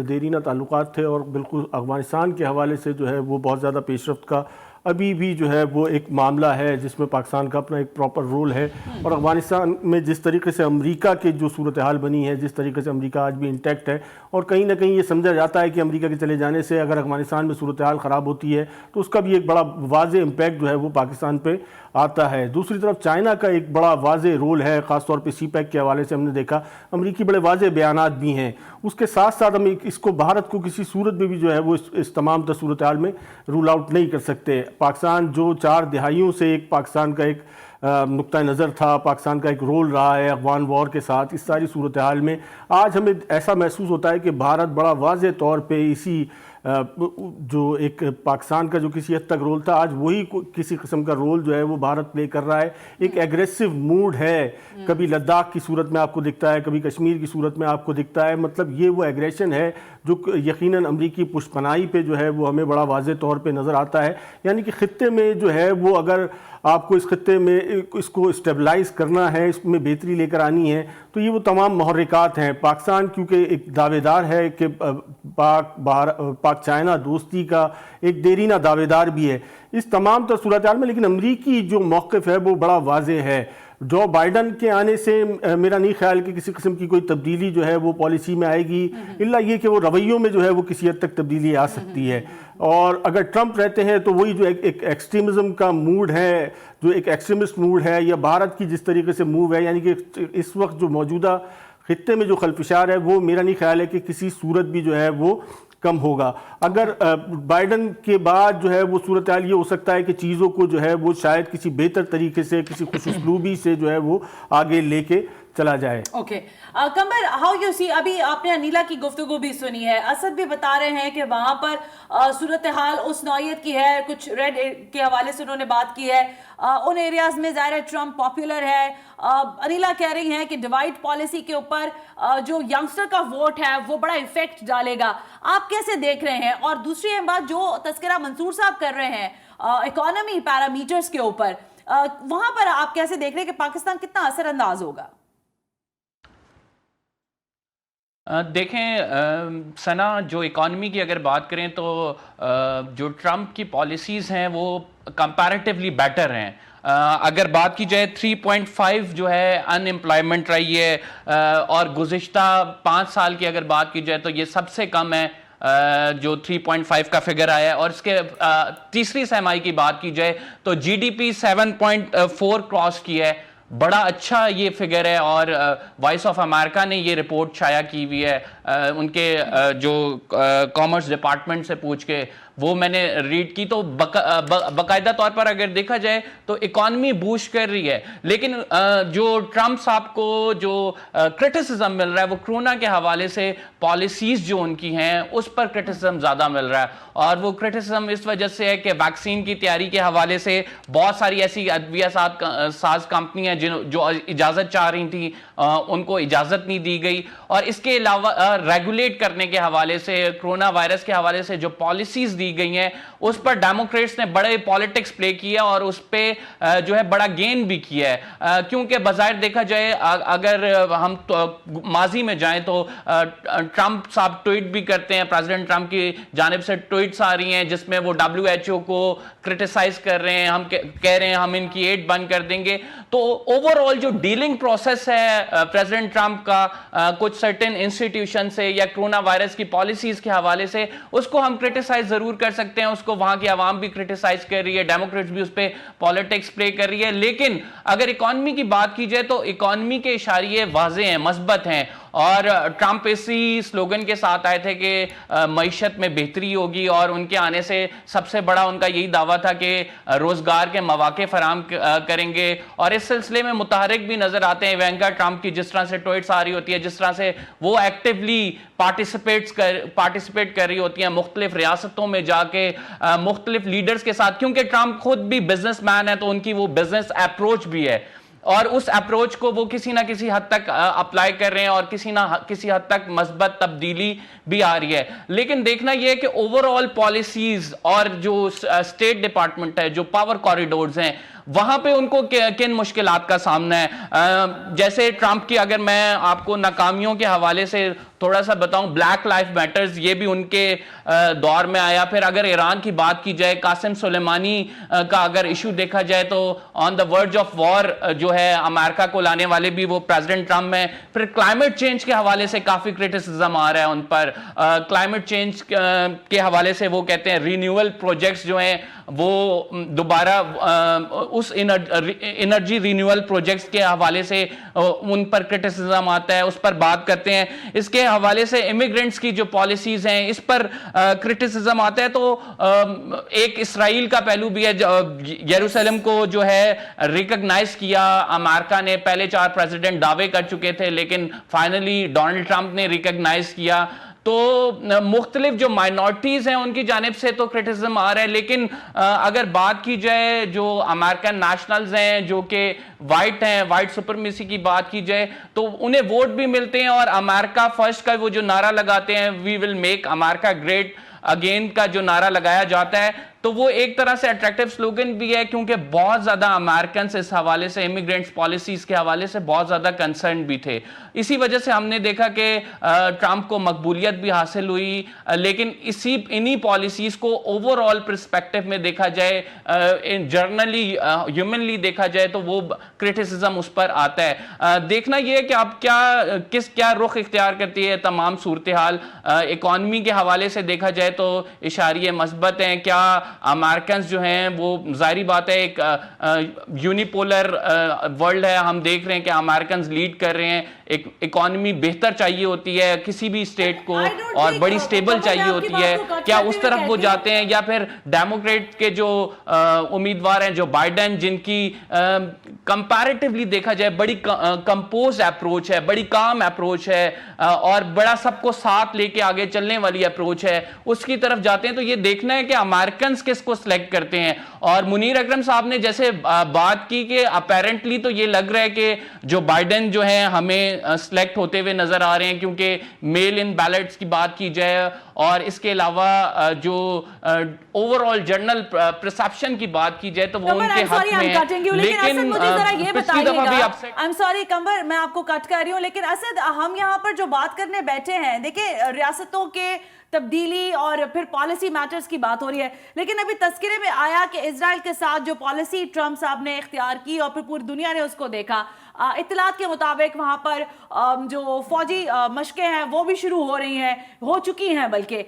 देरीना ताल्लुकात थे और बिल्कुल अफगानिस्तान के हवाले से जो है वो बहुत ज़्यादा पेशरफ्त का अभी भी जो है वो एक मामला है जिसमें पाकिस्तान का अपना एक प्रॉपर रोल है। और अफगानिस्तान में जिस तरीके से अमेरिका के जो सूरत हाल बनी है, जिस तरीके से अमेरिका आज भी इंटैक्ट है, और कहीं ना कहीं ये समझा जाता है कि अमेरिका के चले जाने से अगर अफगानिस्तान में सूरत हाल ख़राब होती है तो उसका भी एक बड़ा वाज़े इम्पैक्ट जो है वो पाकिस्तान पे आता है। दूसरी तरफ चाइना का एक बड़ा वाज़े रोल है, ख़ासतौर पे CPEC के हवाले से हमने देखा, अमरीकी बड़े वाज़े बयानात भी हैं। उसके साथ साथ हम इसको भारत को किसी सूरत में भी जो है वो इस तमाम सूरत हाल में रूल आउट नहीं कर सकते। पाकिस्तान जो 4 दहाइयों से एक पाकिस्तान का एक नुक्ता नज़र था, पाकिस्तान का एक रोल रहा है अफगान वॉर के साथ, इस सारी सूरत हाल में आज हमें ऐसा महसूस होता है कि भारत बड़ा वाज़े तौर पे इसी जो एक पाकिस्तान का जो किसी हद तक रोल था, आज वही किसी किस्म का रोल जो है वो भारत प्ले कर रहा है। एक एग्रेसिव मूड है, कभी लद्दाख की सूरत में आपको दिखता है, कभी कश्मीर की सूरत में आपको दिखता है। मतलब ये वो एग्रेशन है जो यकीनन अमरीकी पुष्पनाई पे जो है वो हमें बड़ा वाज़े तौर पे नज़र आता है। यानी कि खित्ते में जो है वो, अगर आपको इस खित्ते में इसको स्टेबलाइज करना है, इसमें बेहतरी लेकर आनी है, तो ये वो तमाम महर्रिकात हैं। पाकिस्तान क्योंकि एक दावेदार है कि पाक चाइना दोस्ती का एक देरीना दावेदार भी है इस तमाम तर सूरत हाल में, लेकिन अमरीकी जो मौक़िफ़ है वो बड़ा वाज़े है। जो बाइडन के आने से मेरा नहीं ख्याल कि किसी किस्म की कोई तब्दीली जो है वो पॉलिसी में आएगी, इल्ला ये कि वो रवैयों में जो है वो किसी हद तक तब्दीली आ सकती है। और अगर ट्रंप रहते हैं तो वही जो एक एक्सट्रीमिज़म का मूड है, जो एक एक्सट्रीमिस्ट मूड है, या भारत की जिस तरीके से मूव है, यानी कि इस वक्त जो मौजूदा खित्ते में जो खलफिशार है वो मेरा नहीं ख्याल है कि किसी सूरत भी जो है वो कम होगा। अगर बाइडन के बाद जो है वो सूरत हाल ये हो सकता है कि चीज़ों को जो है वो शायद किसी बेहतर तरीके से, किसी खुशउस्लूबी से जो है वो आगे लेके चला जाए। Okay Qamar, how you see, अभी आपने अनीला की गुफ्तगू भी सुनी है, असद भी बता रहे हैं कि वहां पर सूरत हाल उस नौयत की है, कुछ रेड के हवाले से उन्होंने बात की है, उन एरियाज में ज़ाहिर है ट्रंप पॉपुलर है। अनीला कह रही हैं कि डिवाइड पॉलिसी के ऊपर जो यंगस्टर का वोट है वो बड़ा इफेक्ट डालेगा। आप कैसे देख रहे हैं? और दूसरी बात जो तस्करा मंसूर साहब कर रहे हैं इकोनॉमी पैरामीटर्स के ऊपर, वहां पर आप कैसे देख रहे हैं कि पाकिस्तान कितना असरअंदाज होगा? देखें सना, जो इकॉनमी की अगर बात करें तो जो ट्रंप की पॉलिसीज़ हैं वो कंपैरेटिवली बेटर हैं। अगर बात की जाए 3.5 जो है अनएम्प्लॉयमेंट रही है, और गुज़िश्ता 5 साल की अगर बात की जाए तो ये सबसे कम है जो 3.5 का फिगर आया है। और इसके तीसरी सहमाही की बात की जाए तो जीडीपी 7.4 क्रॉस की है, बड़ा अच्छा ये फिगर है। और वॉइस ऑफ अमेरिका ने ये रिपोर्ट शाया की हुई है उनके जो कॉमर्स डिपार्टमेंट से पूछ के, वो मैंने रीड की। तो बाकायदा तौर पर अगर देखा जाए तो इकॉनमी बूस्ट कर रही है, लेकिन जो ट्रंप साहब को जो क्रिटिसिज्म मिल रहा है वो कोरोना के हवाले से पॉलिसीज जो उनकी हैं उस पर क्रिटिसिज्म ज़्यादा मिल रहा है। और वो क्रिटिसिज्म इस वजह से है कि वैक्सीन की तैयारी के हवाले से बहुत सारी ऐसी अदविया साज कंपनियां जो इजाज़त चाह रही थी उनको इजाज़त नहीं दी गई। और इसके अलावा रेगुलेट करने के हवाले से, कोरोना वायरस के हवाले से जो पॉलिसीज दी गई हैं उस पर डेमोक्रेट्स ने बड़े पॉलिटिक्स प्ले किया और उस पर जो है बड़ा गेन भी किया है। क्योंकि बज़ाहिर देखा जाए अगर हम माजी में जाएं तो ट्रंप साहब ट्वीट भी करते हैं, प्रेसिडेंट ट्रंप की जानिब से ट्वीट्स आ रही हैं जिसमें वो WHO को क्रिटिसाइज कर रहे हैं, हम कह रहे हैं हम इनकी एड बंद कर देंगे। तो ओवरऑल जो डीलिंग प्रोसेस है प्रेसिडेंट ट्रंप का कुछ सर्टेन इंस्टीट्यूशन से या कोरोना वायरस की पॉलिसीज के हवाले से, उसको हम क्रिटिसाइज जरूर कर सकते हैं, उसको वहां की आवाम भी क्रिटिसाइज कर रही है, डेमोक्रेट्स भी उस पर पॉलिटिक्स प्ले कर रही है। लेकिन अगर इकॉनमी की बात की जाए तो इकॉनमी के इशारे वाज़े हैं, मस्बत हैं। और ट्रंप इसी स्लोगन के साथ आए थे कि मईशत में बेहतरी होगी, और उनके आने से सबसे बड़ा उनका यही दावा था कि रोजगार के मौके फराम करेंगे। और इस सिलसिले में मुतहरिक भी नजर आते हैं इवांका ट्रंप की, जिस तरह से ट्वीट्स आ रही होती है, जिस तरह से वो एक्टिवली पार्टिसिपेट कर रही होती हैं मुख्तलिफ रियासतों में जाके मुख्तलिफ लीडर्स के साथ, क्योंकि ट्रंप खुद भी बिजनेसमैन है तो उनकी वो बिजनेस अप्रोच भी है और उस अप्रोच को वो किसी ना किसी हद तक अप्लाई कर रहे हैं और किसी हद तक मस्बत तब्दीली भी आ रही है। लेकिन देखना यह है कि ओवरऑल पॉलिसीज और जो स्टेट डिपार्टमेंट है, जो पावर कॉरिडोर्स हैं, वहां पे उनको किन मुश्किलात का सामना है। जैसे ट्रंप की अगर मैं आपको नाकामियों के हवाले से थोड़ा सा बताऊं, ब्लैक लाइफ मैटर्स ये भी उनके दौर में आया। फिर अगर ईरान की बात की जाए, कासिम सुलेमानी का अगर इशू देखा जाए तो on the verge of war जो है अमेरिका को लाने वाले भी वो प्रेसिडेंट ट्रंप में। फिर क्लाइमेट चेंज के हवाले से काफी क्रिटिसिज्म आ रहा है उन पर। क्लाइमेट चेंज के हवाले से वो कहते हैं रिन्यूअल प्रोजेक्ट्स जो हैं वो दोबारा उस एनर्जी रिन्यूअल प्रोजेक्ट्स के हवाले से उन पर क्रिटिसिज्म आता है, उस पर बात करते हैं। इसके हवाले से इमिग्रेंट्स की जो पॉलिसीज हैं इस पर क्रिटिसिज्म आता है। तो एक इसराइल का पहलू भी है, यरूशलेम को जो है रिकॉग्नाइज किया अमेरिका ने। पहले 4 प्रेसिडेंट दावे कर चुके थे लेकिन फाइनली डोनाल्ड ट्रंप ने रिकॉग्नाइज किया। तो मुख्तलिफ जो माइनॉरिटीज हैं उनकी जानिब से तो क्रिटिसिज्म आ रहा है, लेकिन अगर बात की जाए जो अमेरिकन नेशनल्स हैं जो कि वाइट हैं, वाइट सुपरमेसी की बात की जाए, तो उन्हें वोट भी मिलते हैं और अमेरिका फर्स्ट का वो जो नारा लगाते हैं, we will make America great again का जो नारा लगाया जाता है, तो वो एक तरह से अट्रैक्टिव स्लोगन भी है, क्योंकि बहुत ज्यादा अमेरिकन इस हवाले से, इमिग्रेंट्स पॉलिसीज के हवाले से बहुत ज्यादा कंसर्न भी थे। इसी वजह से हमने देखा कि ट्रंप को मकबूलियत भी हासिल हुई, लेकिन इन्हीं पॉलिसीज को ओवरऑल पर्सपेक्टिव में देखा जाए, जर्नली ह्यूमनली देखा जाए, तो वो क्रिटिसिज्म उस पर आता है। देखना यह है कि आप क्या रुख इख्तियार करती है तमाम सूरत हाल। इकॉनमी के हवाले से देखा जाए तो इशारे मस्बत हैं, क्या अमेरिकन जो हैं वो जाहिर बात है एक यूनिपोलर वर्ल्ड है, हम देख रहे हैं कि अमेरिकन लीड कर रहे हैं, एक इकॉनमी बेहतर चाहिए होती है किसी भी स्टेट को और बड़ी स्टेबल चाहिए होती है, क्या उस तरफ वो जाते हैं, या फिर डेमोक्रेट के जो उम्मीदवार हैं जो बाइडेन, जिनकी कंपैरेटिवली देखा जाए बड़ी कंपोज अप्रोच है, बड़ी काम अप्रोच है और बड़ा सबको साथ लेके आगे चलने वाली अप्रोच है, उसकी तरफ जाते हैं। तो ये देखना है कि अमेरिकन किसको सिलेक्ट करते हैं। और मुनीर अकरम साहब ने जैसे बात की कि अपेरेंटली तो ये लग रहा है कि जो बाइडेन जो है हमें सिलेक्ट होते हुए नजर आ रहे हैं, क्योंकि मेल इन बैलेट्स की बात की जाए और इसके अलावा जो ओवरऑल जनरल परसेप्शन की बात की जाए तो वो उनके हक में है। लेकिन पिछली दफा भी आपसे आई एम सॉरी कंवर, मैं आपको कट कर रही हूँ, लेकिन असद हम यहाँ पर जो बात करने बैठे हैं, देखिए रियासतों के तब्दीली और फिर पॉलिसी मैटर्स की बात हो रही है, लेकिन अभी तस्करे में आया कि इजराइल के साथ जो पॉलिसी ट्रंप साहब ने इख्तियार की और फिर पूरी दुनिया ने उसको देखा, इत्तलात के मुताबिक वहां पर जो फौजी मशकें हैं वो भी शुरू हो रही हैं, हो चुकी हैं बल्कि।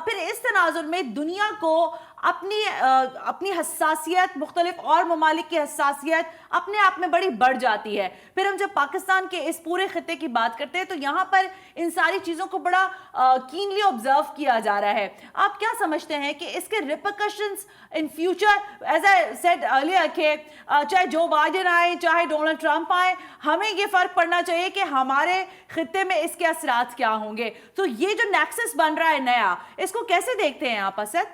फिर इस तनाजुर में दुनिया को अपनी हसासियत, मुख्तलिफ और ममालिक की हसासियत अपने आप में बड़ी बढ़ जाती है। फिर हम जब पाकिस्तान के इस पूरे खित्ते की बात करते हैं तो यहाँ पर इन सारी चीज़ों को बड़ा कीनली ऑब्जर्व किया जा रहा है। आप क्या समझते हैं कि इसके repercussions in future, as I said earlier, के चाहे जो बाइडेन आए चाहे डोनाल्ड ट्रंप आए, हमें ये फर्क पड़ना चाहिए कि हमारे खित्ते में इसके असरात क्या होंगे। तो ये जो नेक्सस बन रहा है नया, इसको कैसे देखते हैं आप असद?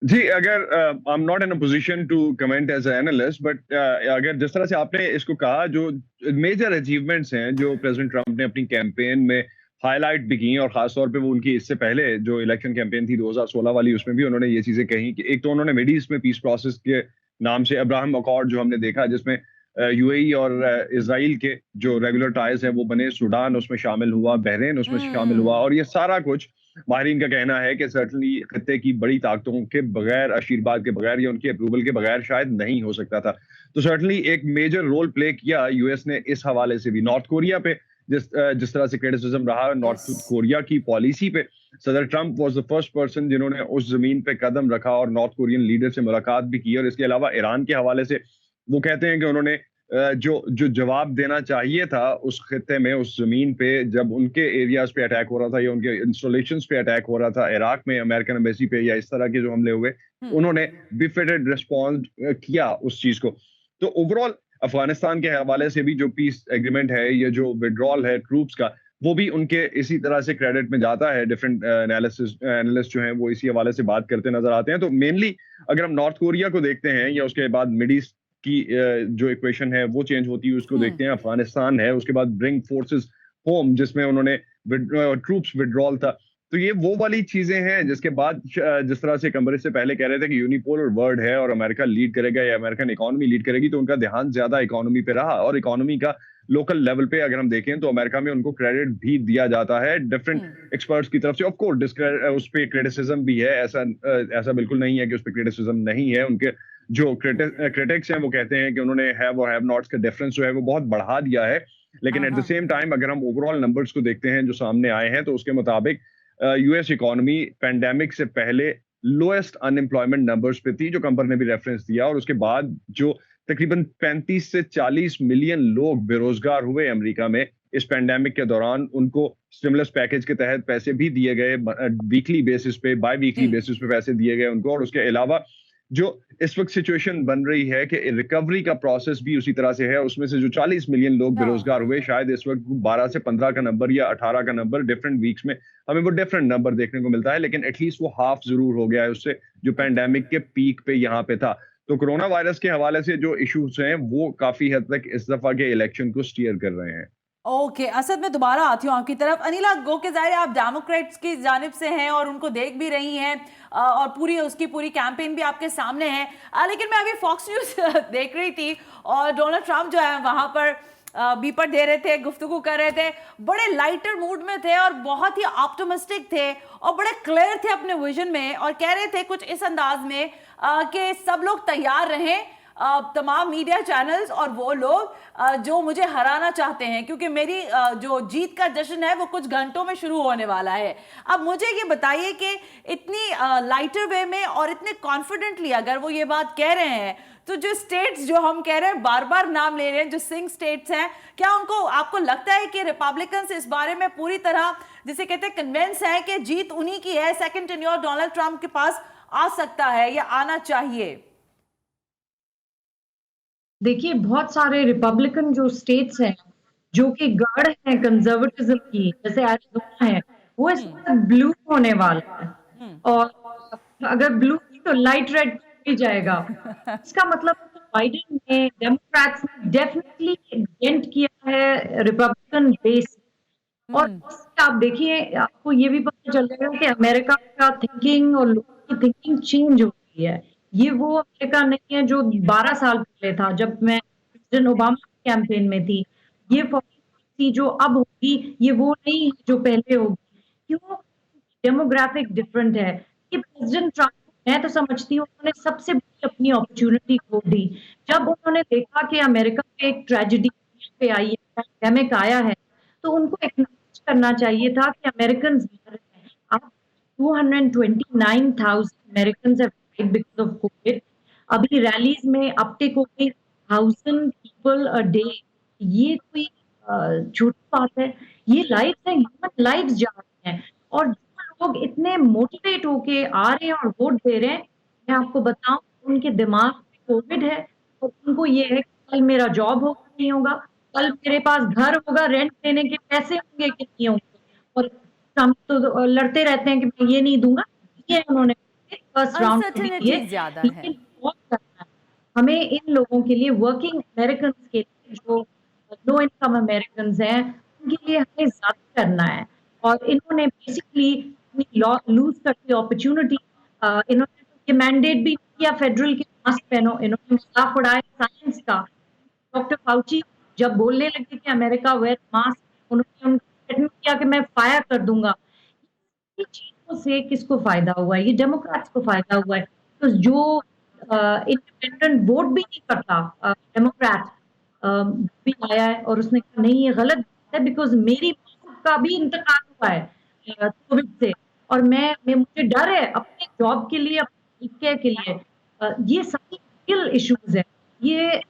जी, अगर I am not in a position to comment as an analyst, but अगर जिस तरह से आपने इसको कहा, जो मेजर अचीवमेंट्स हैं जो प्रेसिडेंट ट्रंप ने अपनी कैंपेन में हाईलाइट भी की, और खासतौर पे वो उनकी इससे पहले जो इलेक्शन कैंपेन थी 2016 वाली, उसमें भी उन्होंने ये चीजें कही कि एक तो उन्होंने मिड ईस्ट में पीस प्रोसेस के नाम से अब्राहम अकॉर्ड जो हमने देखा, जिसमें यूएई और इजराइल के जो रेगुलर टाइज हैं वो बने, सूडान उसमें शामिल हुआ, बहरीन उसमें शामिल हुआ, और ये सारा कुछ माहिरीन का कहना है कि सर्टनली खत्ते की बड़ी ताकतों के बगैर, आशीर्वाद के बगैर या उनकी अप्रूवल के बगैर शायद नहीं हो सकता था। तो सर्टनली एक मेजर रोल प्ले किया यूएस ने इस हवाले से भी। नॉर्थ कोरिया पे जिस तरह से क्रिटिसिज्म रहा नॉर्थ कोरिया की पॉलिसी पे, सदर Trump was the first person जिन्होंने उस जमीन पे कदम रखा और नॉर्थ कोरियन लीडर से मुलाकात भी की। और इसके अलावा ईरान के हवाले से वो कहते हैं कि उन्होंने जो जवाब देना चाहिए था उस खित्ते में, उस जमीन पे, जब उनके एरियाज पे अटैक हो रहा था या उनके इंस्टॉलेशंस पे अटैक हो रहा था इराक में, अमेरिकन एम्बेसी पे, या इस तरह के जो हमले हुए, उन्होंने बिफिटेड रिस्पॉन्ड किया उस चीज को। तो ओवरऑल अफगानिस्तान के हवाले से भी जो पीस एग्रीमेंट है, ये जो विड्रॉल है ट्रूप्स का, वो भी उनके इसी तरह से क्रेडिट में जाता है। डिफरेंट एनालिस्ट जो हैं वो इसी हवाले से बात करते नजर आते हैं। तो मेनली अगर हम नॉर्थ कोरिया को देखते हैं या उसके बाद मिड ईस्ट की जो इक्वेशन है वो चेंज होती है, उसको देखते हैं, अफगानिस्तान है, उसके बाद ब्रिंग फोर्सेस होम जिसमें उन्होंने ट्रूप्स विड्रॉल था। तो ये वो वाली चीजें हैं जिसके बाद जिस तरह से कंबर से पहले कह रहे थे कि यूनिपोलर वर्ल्ड है और अमेरिका लीड करेगा या अमेरिकन इकोनॉमी लीड करेगी, तो उनका ध्यान ज्यादा इकोनॉमी पे रहा। और इकोनॉमी का लोकल लेवल पे अगर हम देखें तो अमेरिका में उनको क्रेडिट भी दिया जाता है डिफरेंट एक्सपर्ट्स की तरफ से। ऑफ कोर्स उस पर क्रिटिसिज्म भी है, ऐसा बिल्कुल नहीं है कि उस पर क्रिटिसिज्म नहीं है। उनके जो क्रिटिक्स हैं वो कहते हैं कि उन्होंने हैव और हैव नॉट्स का डिफरेंस जो है वो बहुत बढ़ा दिया है। लेकिन एट द सेम टाइम अगर हम ओवरऑल नंबर्स को देखते हैं जो सामने आए हैं, तो उसके मुताबिक यूएस इकोनॉमी पैंडेमिक से पहले लोएस्ट अनएम्प्लॉयमेंट नंबर्स पे थी, जो कंबर ने भी रेफरेंस दिया। और उसके बाद जो तकरीबन 35 से 40 मिलियन लोग बेरोजगार हुए अमेरिका में इस पैंडेमिक के दौरान, उनको स्टिमुलस पैकेज के तहत पैसे भी दिए गए, वीकली बेसिस पे, बाय वीकली बेसिस पे पैसे दिए गए उनको। और उसके अलावा जो इस वक्त सिचुएशन बन रही है कि रिकवरी का प्रोसेस भी उसी तरह से है, उसमें से जो 40 मिलियन लोग बेरोजगार हुए, शायद इस वक्त 12 से 15 का नंबर या 18 का नंबर डिफरेंट वीक्स में हमें वो डिफरेंट नंबर देखने को मिलता है, लेकिन एटलीस्ट वो हाफ जरूर हो गया है उससे जो पैंडेमिक के पीक पे यहाँ पे था। तो कोरोना वायरस के हवाले से जो इश्यूज हैं वो काफी हद तक इस दफा के इलेक्शन को स्टीयर कर रहे हैं। ओके असद, मैं दोबारा आती हूँ आपकी तरफ। अनिला, गो के ज़ाहिर आप डेमोक्रेट्स की जानिब से हैं और उनको देख भी रही हैं और उसकी पूरी कैंपेन भी आपके सामने है, लेकिन मैं अभी फॉक्स न्यूज़ देख रही थी और डोनाल्ड ट्रंप जो है वहाँ पर बीपर दे रहे थे, गुफ्तगू कर रहे थे, बड़े लाइटर मूड में थे और बहुत ही ऑप्टिमिस्टिक थे और बड़े क्लियर थे अपने विजन में और कह रहे थे कुछ इस अंदाज में कि सब लोग तैयार रहें, तमाम मीडिया चैनल्स और वो लोग जो मुझे हराना चाहते हैं, क्योंकि मेरी जो जीत का जश्न है वो कुछ घंटों में शुरू होने वाला है। अब मुझे ये बताइए कि इतनी लाइटर वे में और इतने कॉन्फिडेंटली अगर वो ये बात कह रहे हैं, तो जो स्टेट्स जो हम कह रहे हैं, बार बार नाम ले रहे हैं, जो स्विंग स्टेट्स हैं, क्या आपको लगता है कि रिपब्लिकन्स इस बारे में पूरी तरह जिसे कहते हैं कन्विंस है कि जीत उन्हीं की है, सेकंड टेन्योर डोनाल्ड ट्रंप के पास आ सकता है या आना चाहिए? देखिए, बहुत सारे रिपब्लिकन जो स्टेट्स हैं जो कि गढ़ है कंजर्वेटिज्म की, जैसे एरिज़ोना है, वो इस वक्त ब्लू होने वाला है और अगर ब्लू तो लाइट रेड भी जाएगा। इसका मतलब बाइडेन ने, डेमोक्रेट्स ने डेफिनेटली डेंट किया है रिपब्लिकन बेस। और आप देखिए, आपको ये भी पता चल जाएगा कि अमेरिका का थिंकिंग और लोगों की थिंकिंग चेंज हो गई है। ये वो अमेरिका नहीं है जो 12 साल पहले था जब मैं प्रेसिडेंट ओबामा की कैंपेन में थी। ये पॉलिसी जो अब होगी ये वो नहीं है जो पहले होगी। क्यों? डेमोग्राफिक डिफरेंट है। ये प्रेसिडेंट ट्रंप, मैं तो समझती हूँ उन्होंने सबसे बड़ी अपनी अपॉर्चुनिटी खो दी जब उन्होंने देखा कि अमेरिका में एक ट्रेजेडी पे आई है, पैंडेमिक आया है, तो उनको एक्नॉलेज करना चाहिए था कि अमेरिकन मर रहे हैं। अब 229,000 Americans have died because of COVID। अभी रैलीज में अपटेक हो गई 1000 पीपल अ डे। ये कोई छोटी बात है? ये लाइफ है, ह्यूमन लाइफ जा रही हैं और जो लोग इतने मोटिवेट होके आ रहे हैं और वोट दे रहे हैं, मैं आपको बताऊं उनके दिमाग में कोविड है और उनको ये है कि कल मेरा जॉब होगा नहीं होगा, कल मेरे पास घर होगा, रेंट देने के पैसे होंगे कि नहीं होंगे। और हम तो लड़ते रहते हैं कि मैं ये नहीं दूंगा, ये उन्होंने फर्स्ट राउंड में दिए, ज्यादा है। लेकिन बहुत करना है हमें इन लोगों के लिए, वर्किंग अमेरिकन के लिए, जो लो इनकम अमेरिकन हैं, उनके लिए हमें ज्यादा करना है। और इन्होंने बेसिकली लूज करती अपॉर्चुनिटी। इन्होंने ये मैंडेट भी किया फेडरल के मास्क पहनो, इन्होंने मजाक उड़ाया साइंस का। डॉक्टर फाउची जब बोलने लगे कि अमेरिका वेयर मास्क, उन्होंने थ्रेटन किया कि मैं फायर कर दूंगा। ये चीजों से किसको फायदा हुआ है? ये डेमोक्रेट्स को फायदा हुआ है। तो जो इंडिपेंडेंट वोट भी नहीं करता डेमोक्रेट भी आया है और उसने कहा नहीं ये गलत है, बिकॉज मेरी का भी इंतकाल हुआ है कोविड से और मुझे डर है अपने जॉब के लिए, अपने केयर के लिए। ये सारी रियल इश्यूज है। ये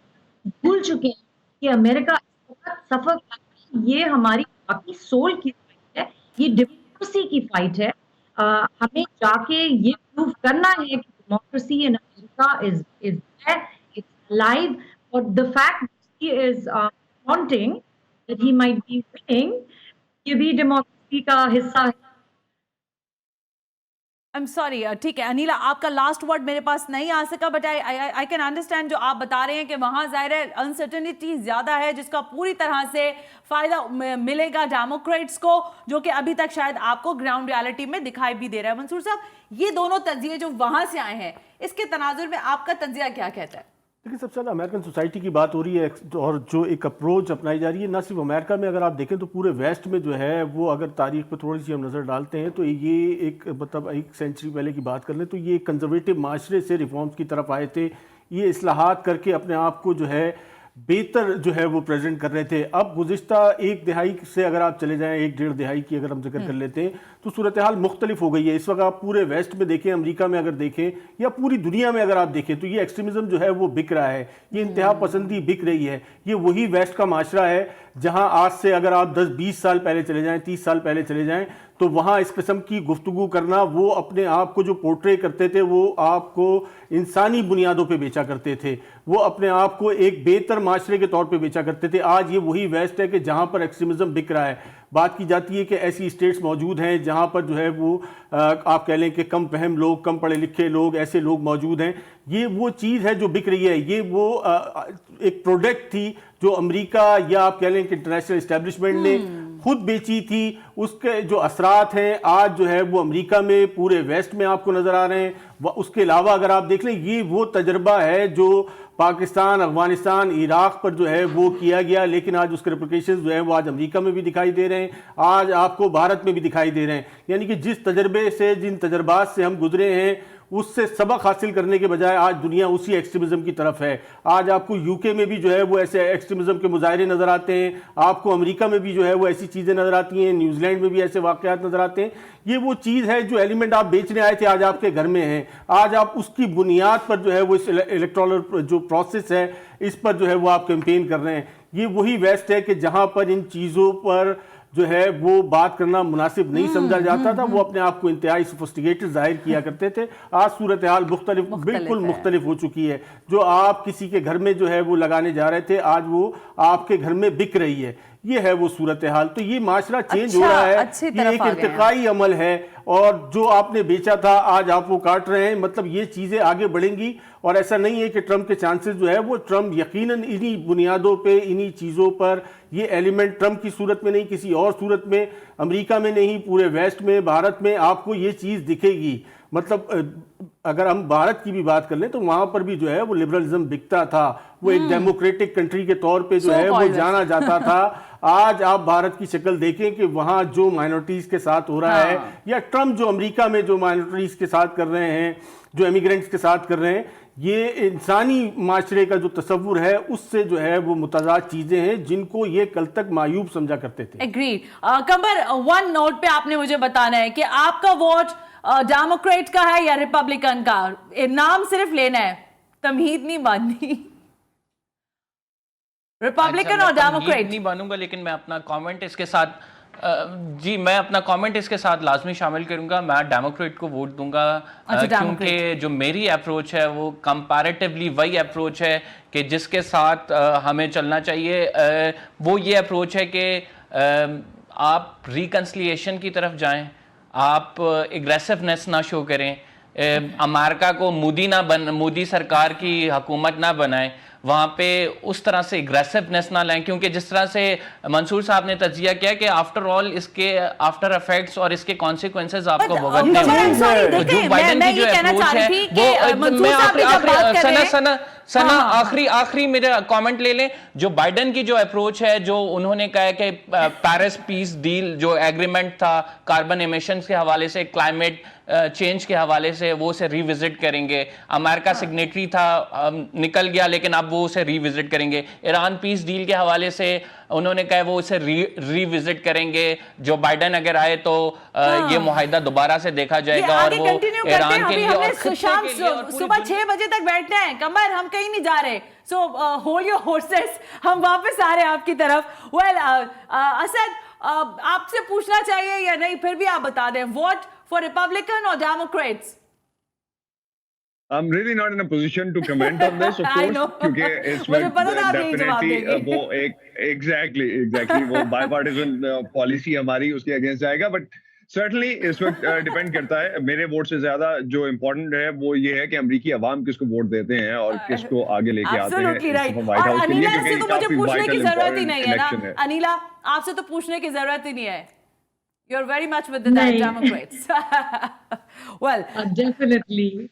भूल चुके हैं कि अमेरिका सफर कर रहा है। ये हमारी बाकी सोल की फाइट है, ये डेमोक्रेसी की फाइट है। हमें जाके ये प्रूव करना है कि democracy in America is there, it's live. और the fact he is wanting that he might be winning, ये भी डेमोक्रेसी का हिस्सा है। आई एम सॉरी, ठीक है अनिला, आपका लास्ट वर्ड मेरे पास नहीं आ सका, बट आई कैन अंडरस्टैंड जो आप बता रहे हैं कि वहाँ ज़ाहिर है अनसर्टेनिटी ज़्यादा है जिसका पूरी तरह से फ़ायदा मिलेगा डेमोक्रेट्स को, जो कि अभी तक शायद आपको ग्राउंड रियलिटी में दिखाई भी दे रहा है। मंसूर साहब, ये दोनों तज्जिए जो वहाँ से आए हैं, इसके तनाजुर में आपका तज्जिया क्या कहता है? देखिए, सबसे ज़्यादा अमेरिकन सोसाइटी की बात हो रही है और जो एक अप्रोच अपनाई जा रही है, ना सिर्फ अमेरिका में, अगर आप देखें तो पूरे वेस्ट में जो है वो, अगर तारीख पर थोड़ी सी हम नज़र डालते हैं तो ये एक मतलब 1 सेंचुरी पहले की बात कर लें तो ये कंजर्वेटिव माशरे से रिफॉर्म्स की तरफ आए थे। ये इस्लाहात करके अपने आप को जो है बेहतर जो है वो प्रेजेंट कर रहे थे। अब गुज़िश्ता 1 दिहाई से अगर आप चले जाएं, 1-1.5 दिहाई की अगर हम जिक्र कर लेते हैं तो सूरत हाल मुख्तलिफ हो गई है। इस वक्त आप पूरे वेस्ट में देखें, अमेरिका में अगर देखें या पूरी दुनिया में अगर आप देखें तो ये एक्सट्रीमिज्म जो है वो बिक रहा है, ये इंतहा पसंदी बिक रही है। ये वही वेस्ट का माशरा है जहां आज से अगर आप 10-20 साल पहले चले जाएं, 30 साल पहले चले जाएं तो वहाँ इस किस्म की गुफ्तगू करना, वो अपने आप को जो पोर्ट्रे करते थे वो आपको इंसानी बुनियादों पे बेचा करते थे, वो अपने आप को एक बेहतर माशरे के तौर पे बेचा करते थे। आज ये वही वेस्ट है कि जहाँ पर एक्सट्रीमिज्म बिक रहा है। बात की जाती है कि ऐसी स्टेट्स मौजूद हैं जहाँ पर जो है वो आप कह लें कि कम फहम लोग, कम पढ़े लिखे लोग, ऐसे लोग मौजूद हैं। ये वो चीज़ है जो बिक रही है। ये वो एक प्रोडक्ट थी जो अमेरिका या आप कह लें कि इंटरनेशनल इस्टेब्लिशमेंट ने खुद बेची थी। उसके जो असरात हैं आज जो है वो अमेरिका में, पूरे वेस्ट में आपको नजर आ रहे हैं। उसके अलावा अगर आप देख लें, ये वो तजर्बा है जो पाकिस्तान, अफगानिस्तान, इराक पर जो है वो किया गया, लेकिन आज उसके रिप्लिकेशंस जो है वो आज अमेरिका में भी दिखाई दे रहे हैं, आज आपको भारत में भी दिखाई दे रहे हैं। यानी कि जिस तजर्बे से, जिन तजर्बात से हम गुजरे हैं, उससे सबक हासिल करने के बजाय आज दुनिया उसी एक्सट्रीमिज्म की तरफ है। आज आपको यूके में भी जो है वो ऐसे एक्सट्रीमिज्म के मुजाहरे नजर आते हैं, आपको अमेरिका में भी जो है वो ऐसी चीज़ें नजर आती हैं, न्यूजीलैंड में भी ऐसे वाक़यात नजर आते हैं। ये वो चीज़ है जो एलिमेंट आप बेचने आए थे आज आपके घर में है। आज आप उसकी बुनियाद पर जो है वो इस इलेक्टोरल जो प्रोसेस है इस पर जो है वो आप कैंपेन कर रहे हैं। ये वही वेस्ट है कि जहाँ पर इन चीज़ों पर जो है वो बात करना मुनासिब नहीं समझा जाता था, वो अपने आप को इंतहाई सोफिस्टिकेटेड जाहिर किया करते थे। आज सूरत हाल बिल्कुल मुख्तलिफ हो चुकी है। जो आप किसी के घर में जो है वो लगाने जा रहे थे, आज वो आपके घर में बिक रही है। ये है वो सूरत हाल। तो ये माशरा चेंज हो रहा है, ये एक इर्तिकाई अमल है, और जो आपने बेचा था आज आप वो काट रहे हैं। मतलब ये चीज़ें आगे बढ़ेंगी, और ऐसा नहीं है कि ट्रंप के चांसेस जो है वो, ट्रंप यकीनन इन्हीं बुनियादों पे, इन्हीं चीज़ों पर, ये एलिमेंट ट्रंप की सूरत में नहीं, किसी और सूरत में, अमेरिका में नहीं, पूरे वेस्ट में, भारत में आपको ये चीज़ दिखेगी। मतलब अगर हम भारत की भी बात कर लें तो वहां पर भी जो है वो लिबरलिज्म बिकता था, वो एक डेमोक्रेटिक कंट्री के तौर पे जो है वो जाना जाता था। आज आप भारत की शक्ल देखें कि वहां जो माइनॉरिटीज के साथ हो रहा है, या ट्रंप जो अमेरिका में जो माइनॉरिटीज के साथ कर रहे हैं, जो इमिग्रेंट्स के साथ कर रहे हैं, ये इंसानी माशरे का जो तस्वुर है उससे जो है वो मुतजाद चीजें हैं जिनको ये कल तक मायूब समझा करते थे। एग्रीड। कंबर, वन नोट पे आपने मुझे बताना है कि आपका वोट डेमोक्रेट का है या रिपब्लिकन का? नाम सिर्फ लेना है, तमहीद नहीं बांधनी। रिपब्लिकन और डेमोक्रेट नहीं बनूंगा, लेकिन मैं अपना कमेंट इसके साथ जी मैं अपना कमेंट इसके साथ लाजमी शामिल करूंगा। मैं डेमोक्रेट को वोट दूंगा, क्योंकि जो मेरी अप्रोच है वो कंपैरेटिवली वही अप्रोच है कि जिसके साथ हमें चलना चाहिए। वो ये अप्रोच है कि आप रिकन्सिलिएशन की तरफ जाएं, आप एग्रेसिवनेस ना शो करें, अमेरिका को मोदी सरकार की हुकूमत ना बनाएं, वहाँ पे उस तरह से एग्रेसिवनेस ना लाएं, क्योंकि जिस तरह से मंसूर साहब ने तजिया किया कि आफ्टर ऑल इसके आफ्टर इफेक्ट्स और इसके कॉन्सिक्वेंसेज आपको भुगतने होंगे। जो बाइडेन की जो अप्रोच है वो, मैं सना आखिरी मेरा कमेंट ले लें। जो बाइडेन की जो अप्रोच है, जो उन्होंने कहा कि पेरिस पीस डील जो एग्रीमेंट था कार्बन एमिशंस के हवाले से, क्लाइमेट चेंज के हवाले से, वो उसे रिविजिट करेंगे। अमेरिका सिग्नेटरी था, निकल गया, लेकिन अब वो उसे रिविजिट करेंगे। ईरान पीस डील के हवाले से उन्होंने कहा वो उसे रिविजिट करेंगे। जो बाइडेन अगर आए तो ये मुआहिदा दोबारा से देखा जाएगा, और वो ईरान के लिए शाम सुबह 6 बजे तक बैठते हैं। कमर, हम कहीं नहीं जा रहे, सो होल्ड योर हॉर्सेस, हम वापस आ रहे हैं आपकी तरफ। वेल असद, आपसे पूछना चाहिए या नहीं, फिर भी आप बता दें, वोट फॉर रिपब्लिकन और Democrats? I'm really not in a position to comment on this, of course, क्योंकि इसमें डेफिनेटली वो एक exactly वो बायपार्टिजन पॉलिसी हमारी उसके अगेंस्ट जाएगा, बट सर्टनली इस वक्त डिपेंड करता है। मेरे वोट से ज्यादा जो इम्पोर्टेंट है वो ये है कि अमेरिकी अवाम किसको वोट देते हैं और किसको आगे लेके आते हैं व्हाइट हाउस के लिए, क्योंकि काफी वाइटल इलेक्शन है। अनिला, आपसे तो पूछने की जरूरत ही नहीं है, you're very much with the Democrats. Well, definitely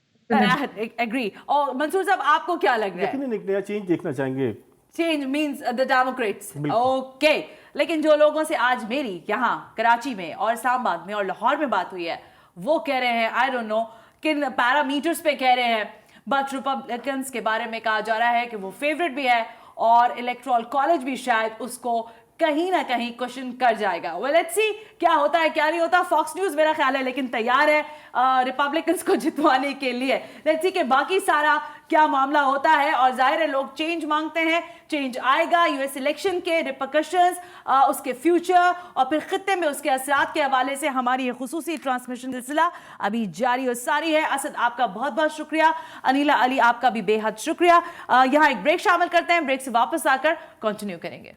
agree. और मंसूर साहब, आपको क्या लग रहा है? लेकिन एक नया चेंज देखना चाहेंगे। Change means the Democrats, okay. लेकिन जो लोगों से आज मेरी यहाँ कराची में और इस्लामाबाद में और लाहौर में बात हुई है, वो कह रहे हैं, आई डोंट नो किन पैरामीटर्स पे कह रहे हैं, बट रिपब्लिकन्स के बारे में कहा जा रहा है कि वो फेवरेट भी है और इलेक्टोरल कॉलेज भी शायद उसको कहीं ना कहीं क्वेश्चन कर जाएगा। वेल लेट्स सी क्या होता है क्या नहीं होता। फॉक्स न्यूज मेरा ख्याल है लेकिन तैयार है रिपब्लिकन्स को जितवाने के लिए। लेट्स सी कि बाकी सारा क्या मामला होता है, और जाहिर है लोग चेंज मांगते हैं, चेंज आएगा। यूएस इलेक्शन के रिपरकशंस, उसके फ्यूचर और फिर खित्ते में उसके असरात के हवाले से हमारी ये खुसूसी ट्रांसमिशन सिलसिला अभी जारी और सारी है। असद आपका बहुत बहुत शुक्रिया, अनीला अली आपका भी बेहद शुक्रिया। यहाँ एक ब्रेक शामिल करते हैं, ब्रेक से वापस आकर कंटिन्यू करेंगे।